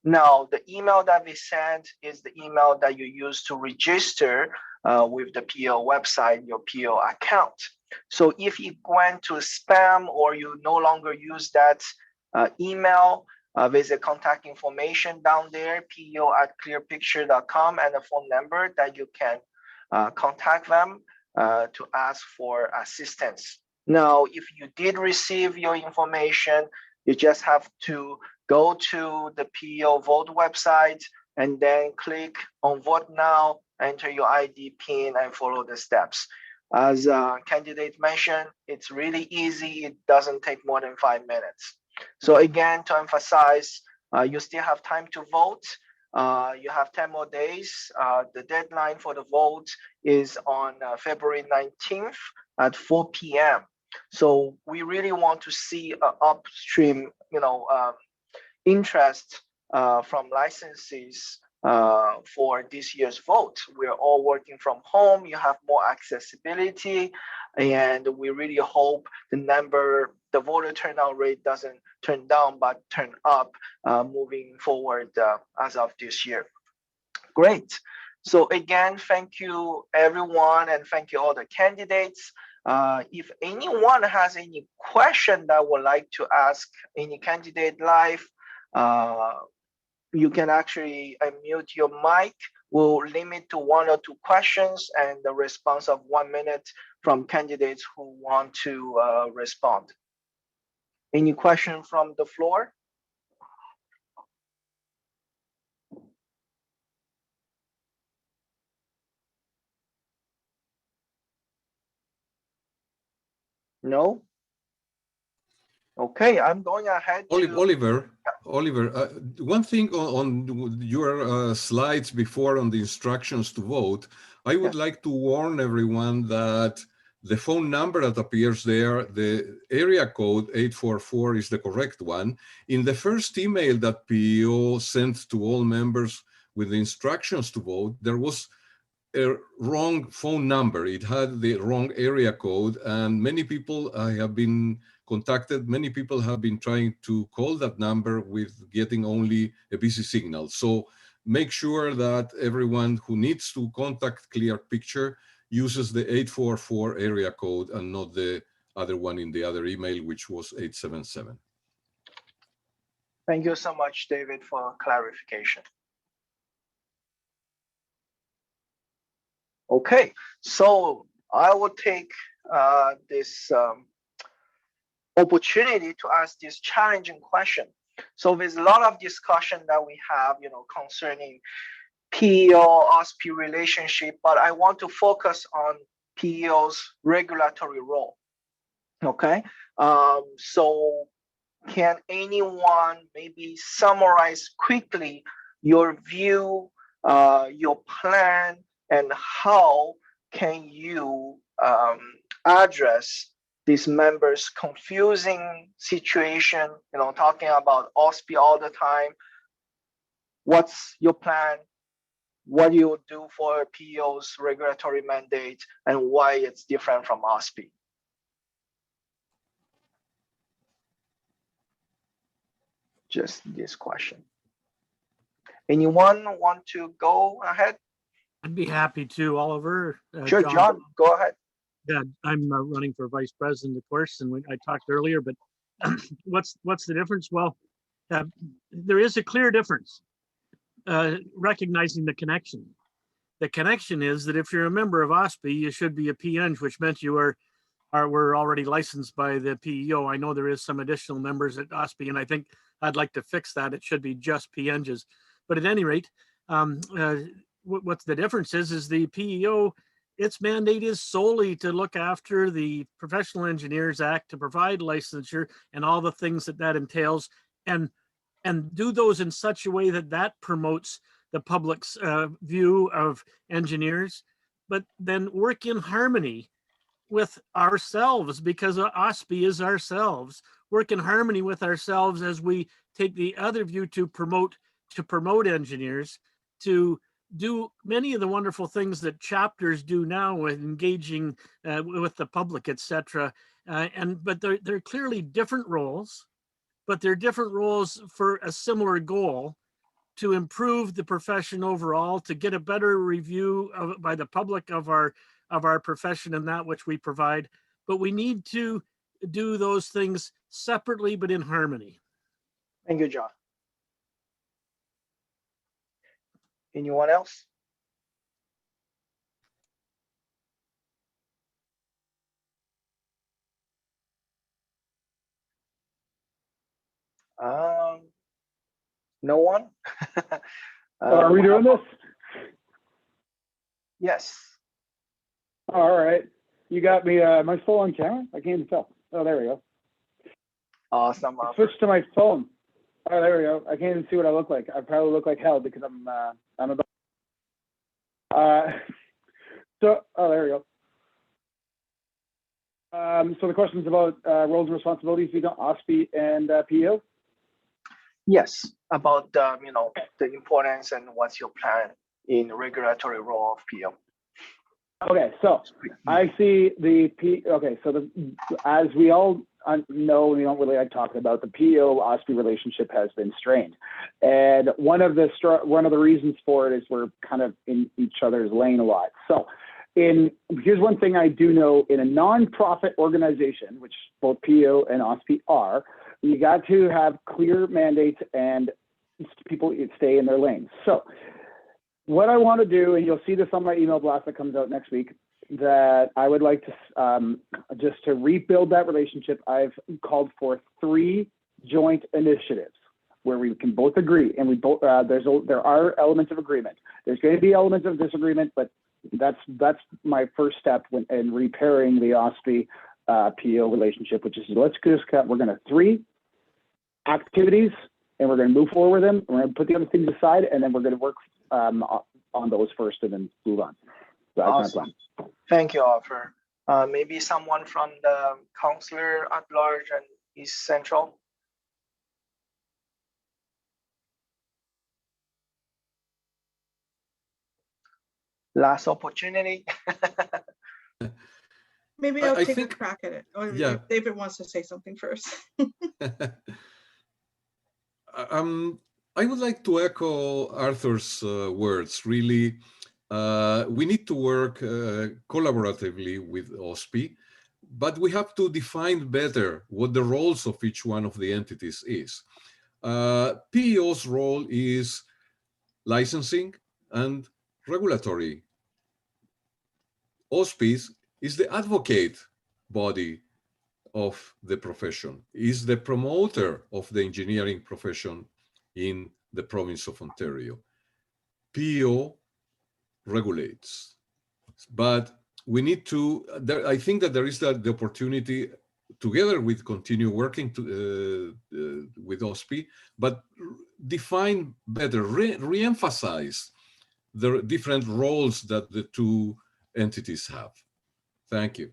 Speaker 2: Now, the email that they sent is the email that you use to register with the PEO website, your PEO account. So if you went to spam or you no longer use that email, visit contact information down there, PEO@clearpicture.com, and a phone number that you can contact them to ask for assistance. Now, if you did receive your information, you just have to go to the PEO Vote website and then click on Vote Now, enter your ID PIN, and follow the steps. As candidate mentioned, it's really easy. It doesn't take more than 5 minutes. So again, to emphasize, you still have time to vote. You have 10 more days. The deadline for the vote is on February 19th at 4 p.m. So we really want to see an upstream, interest from licensees for this year's vote. We're all working from home. You have more accessibility, and we really hope the voter turnout rate doesn't turn down, but turn up moving forward as of this year. Great. So again, thank you everyone, and thank you all the candidates. If anyone has any question that would like to ask any candidate live, you can actually unmute your mic. We'll limit to 1 or 2 questions and the response of 1 minute from candidates who want to respond. Any question from the floor? No? Okay, I'm going ahead to...
Speaker 10: Oliver, one thing on your slides before on the instructions to vote, I would like to warn everyone that the phone number that appears there, the area code 844 is the correct one. In the first email that PEO sent to all members with the instructions to vote, there was a wrong phone number. It had the wrong area code, and many people have been contacted. Many people have been trying to call that number with getting only a busy signal. So make sure that everyone who needs to contact Clear Picture uses the 844 area code and not the other one in the other email, which was 877.
Speaker 2: Thank you so much, David, for clarification. Okay, so I will take this opportunity to ask this challenging question. So there's a lot of discussion that we have, concerning PEO-OSPI relationship, but I want to focus on PEO's regulatory role. Okay, so can anyone maybe summarize quickly your view, your plan, and how can you address these members' confusing situation, talking about OSPI all the time? What's your plan? What do you do for PEO's regulatory mandate, and why it's different from OSPI? Just this question. Anyone want to go ahead?
Speaker 6: I'd be happy to, Oliver.
Speaker 2: Sure, John, go ahead.
Speaker 6: Yeah, I'm running for vice president, of course, and I talked earlier, but what's the difference? Well, there is a clear difference, recognizing the connection. The connection is that if you're a member of OSPI, you should be a PEng, which meant you were already licensed by the PEO. I know there is some additional members at OSPI, and I think I'd like to fix that. It should be just PEngs. But at any rate, what's the difference is the PEO, its mandate is solely to look after the Professional Engineers Act, to provide licensure and all the things that entails, and do those in such a way that promotes the public's view of engineers, but then work in harmony with ourselves, because OSPI is ourselves. Work in harmony with ourselves as we take the other view to promote engineers, to do many of the wonderful things that chapters do now with engaging with the public, etc. But they're clearly different roles, but they're different roles for a similar goal: to improve the profession overall, to get a better review by the public of our profession and that which we provide, but we need to do those things separately but in harmony.
Speaker 2: Thank you, John. Anyone else? No one?
Speaker 12: Are we doing this?
Speaker 2: Yes.
Speaker 12: All right. You got me. Am I still on camera? I can't even tell. Oh, there we go.
Speaker 2: Awesome.
Speaker 12: Switch to my phone. Oh, there we go. I can't even see what I look like. I probably look like hell because I'm about. Oh, there we go. So the question's about roles and responsibilities between OSPI and PEO.
Speaker 2: Yes, about you know, the importance and what's your plan in regulatory role of PEO.
Speaker 12: Okay, so I see the okay, so as we all know, we don't really like talking about, the PEO OSPI relationship has been strained, and one of the reasons for it is we're kind of in each other's lane a lot. So here's one thing I do know: in a nonprofit organization, which both PEO and OSPI are, you got to have clear mandates and people stay in their lanes. So what I want to do, and you'll see this on my email blast that comes out next week, that I would like to just to rebuild that relationship. I've called for 3 joint initiatives where we can both agree, and we both there are elements of agreement. There's going to be elements of disagreement, but that's my first step in repairing the OSPI PEO relationship, which is we're going to 3 activities, and we're going to move forward with them. We're going to put the other things aside, and then we're going to work on those first and then move on. So that's
Speaker 2: awesome.
Speaker 12: my plan.
Speaker 2: Thank you, Arthur. Maybe someone from the councillor-at-large and East Central. Last opportunity.
Speaker 11: Maybe I'll
Speaker 10: I
Speaker 11: take
Speaker 10: think,
Speaker 11: a crack at it. Or
Speaker 10: yeah.
Speaker 11: if David wants to say something first.
Speaker 10: I would like to echo Arthur's words. Really, we need to work collaboratively with OSPI, but we have to define better what the roles of each one of the entities is. PEO's role is licensing and regulatory. OSPI is the advocate body of the profession, is the promoter of the engineering profession in the province of Ontario. PEO regulates, but we need to, I think that there is the opportunity, together with continue working with OSPI, but define better, re-emphasize the different roles that the 2 entities have. Thank you.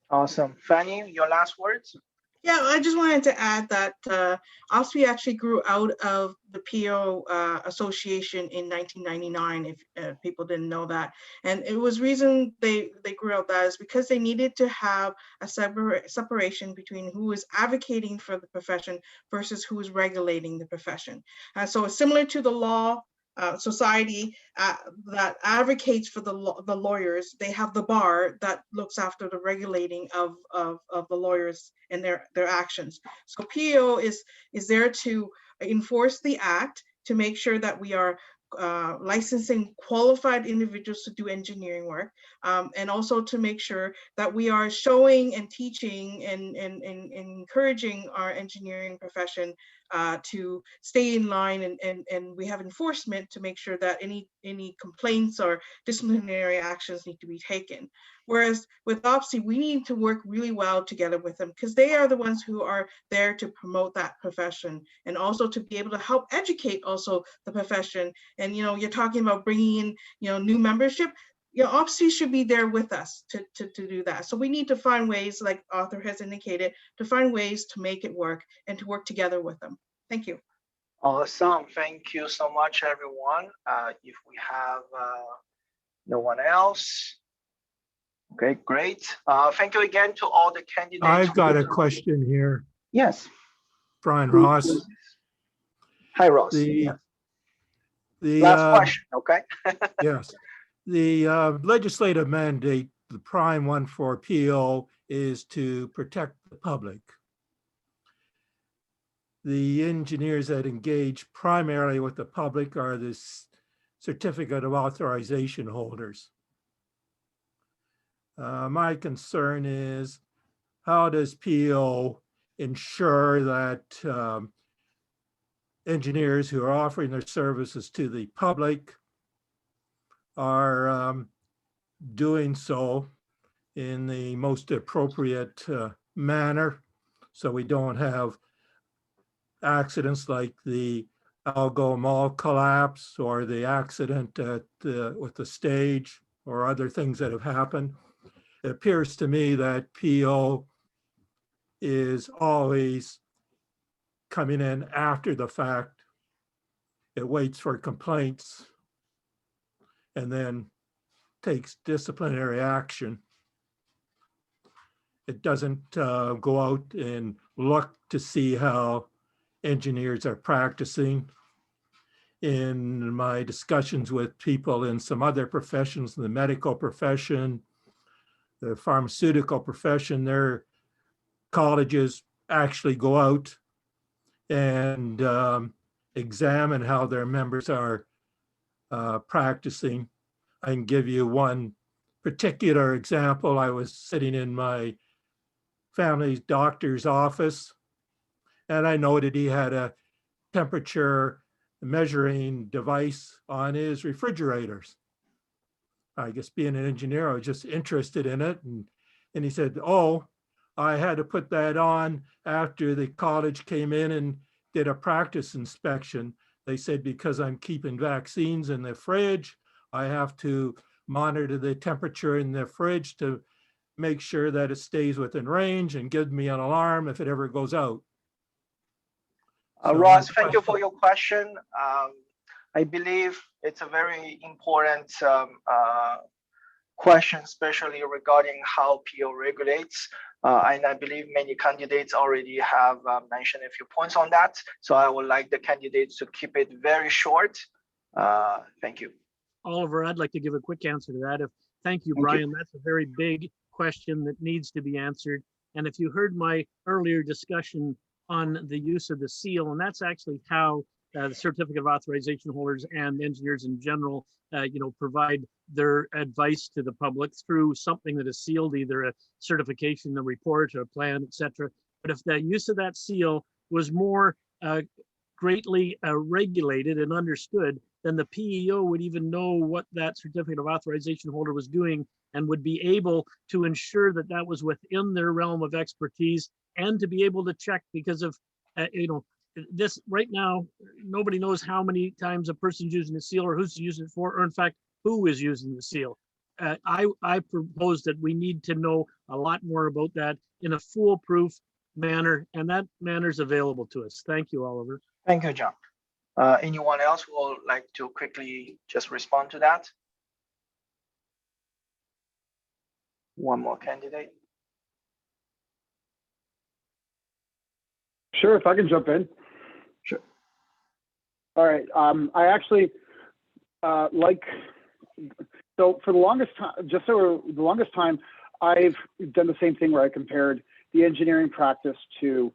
Speaker 2: Awesome. Fanny, your last words?
Speaker 11: Yeah, I just wanted to add that OSPI actually grew out of the PEO Association in 1999, if people didn't know that. And it was reason they grew out that is because they needed to have a separation between who is advocating for the profession versus who is regulating the profession. And so it's similar to the law society that advocates for the lawyers. They have the bar that looks after the regulating of the lawyers and their actions. So PEO is there to enforce the act, to make sure that we are licensing qualified individuals to do engineering work, and also to make sure that we are showing and teaching and encouraging our engineering profession to stay in line, and we have enforcement to make sure that any complaints or disciplinary actions need to be taken. Whereas with OSPI, we need to work really well together with them because they are the ones who are there to promote that profession and also to be able to help educate also the profession. And, you know, you're talking about bringing in, you know, new membership. You know, OSPI should be there with us to do that. So we need to find ways, like Arthur has indicated, to find ways to make it work and to work together with them. Thank you.
Speaker 2: Awesome. Thank you so much, everyone. If we have no one else. Okay, great. Thank you again to all the candidates.
Speaker 13: I've got a question here.
Speaker 2: Yes.
Speaker 13: Brian Ross.
Speaker 2: Hi, Ross.
Speaker 13: The
Speaker 2: last question, okay?
Speaker 13: Yes. The legislative mandate, the prime one for PEO, is to protect the public. The engineers that engage primarily with the public are the certificate of authorization holders. My concern is, how does PEO ensure that engineers who are offering their services to the public are doing so in the most appropriate manner, so we don't have accidents like the Algo Mall collapse or the accident at with the stage or other things that have happened. It appears to me that PEO is always coming in after the fact. It waits for complaints and then takes disciplinary action. It doesn't go out and look to see how engineers are practicing. In my discussions with people in some other professions, the medical profession, the pharmaceutical profession, their colleges actually go out and examine how their members are practicing. I can give you one particular example. I was sitting in my family doctor's office, and I noted he had a temperature measuring device on his refrigerators. I guess being an engineer, I was just interested in it. And he said, oh, I had to put that on after the college came in and did a practice inspection. They said, because I'm keeping vaccines in the fridge, I have to monitor the temperature in the fridge to make sure that it stays within range and give me an alarm if it ever goes out. So
Speaker 2: Ross, thank you for your question. I believe it's a very important question, especially regarding how PEO regulates. And I believe many candidates already have mentioned a few points on that. So I would like the candidates to keep it very short. Thank you.
Speaker 6: Oliver, I'd like to give a quick answer to that. Thank you, Brian. That's a very big question that needs to be answered. And if you heard my earlier discussion on the use of the seal, and that's actually how the certificate of authorization holders and engineers in general, provide their advice to the public through something that is sealed, either a certification, a report, or a plan, etc. But if the use of that seal was more greatly regulated and understood, then the PEO would even know what that certificate of authorization holder was doing and would be able to ensure that that was within their realm of expertise, and to be able to check, because of, this right now, nobody knows how many times a person's using the seal or who's using it for, or in fact, who is using the seal. I propose that we need to know a lot more about that in a foolproof manner, and that manner is available to us. Thank you, Oliver.
Speaker 2: Thank you, John. Anyone else who would like to quickly just respond to that? One more candidate.
Speaker 12: Sure, if I can jump in.
Speaker 2: Sure.
Speaker 12: All right. I actually so for the longest time, I've done the same thing where I compared the engineering practice to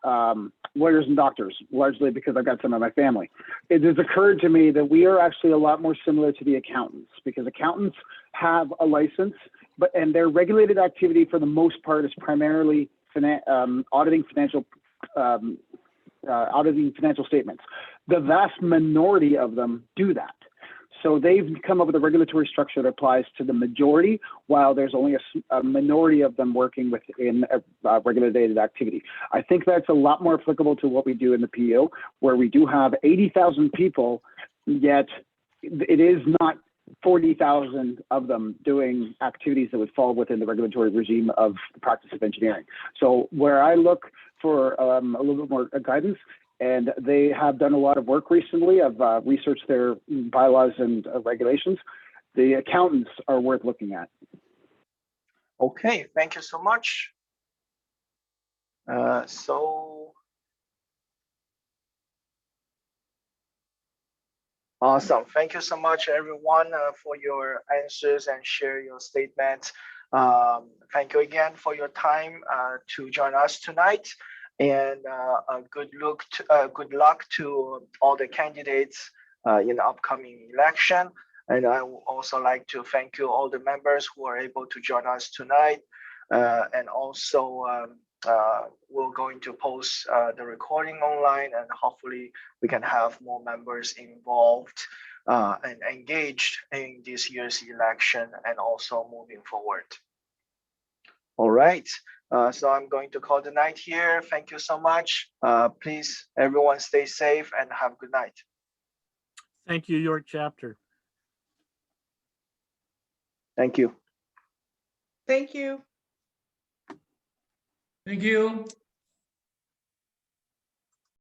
Speaker 12: lawyers and doctors, largely because I've got some in my family. It has occurred to me that we are actually a lot more similar to the accountants, because accountants have a license, and their regulated activity for the most part is primarily auditing financial statements. The vast minority of them do that. So they've come up with a regulatory structure that applies to the majority, while there's only a minority of them working within a regulated activity. I think that's a lot more applicable to what we do in the PEO, where we do have 80,000 people, yet it is not 40,000 of them doing activities that would fall within the regulatory regime of the practice of engineering. So where I look for a little bit more guidance, and they have done a lot of work recently. I've researched their bylaws and regulations. The accountants are worth looking at.
Speaker 2: Okay, thank you so much. Awesome. Thank you so much, everyone, for your answers and share your statements. Thank you again for your time to join us tonight, and good luck to all the candidates in the upcoming election. And I would also like to thank you all the members who are able to join us tonight. And also we're going to post the recording online, and hopefully we can have more members involved and engaged in this year's election and also moving forward. All right, so I'm going to call the night here. Thank you so much. Please, everyone stay safe and have a good night.
Speaker 6: Thank you, York Chapter.
Speaker 2: Thank you.
Speaker 11: Thank you.
Speaker 14: Thank you.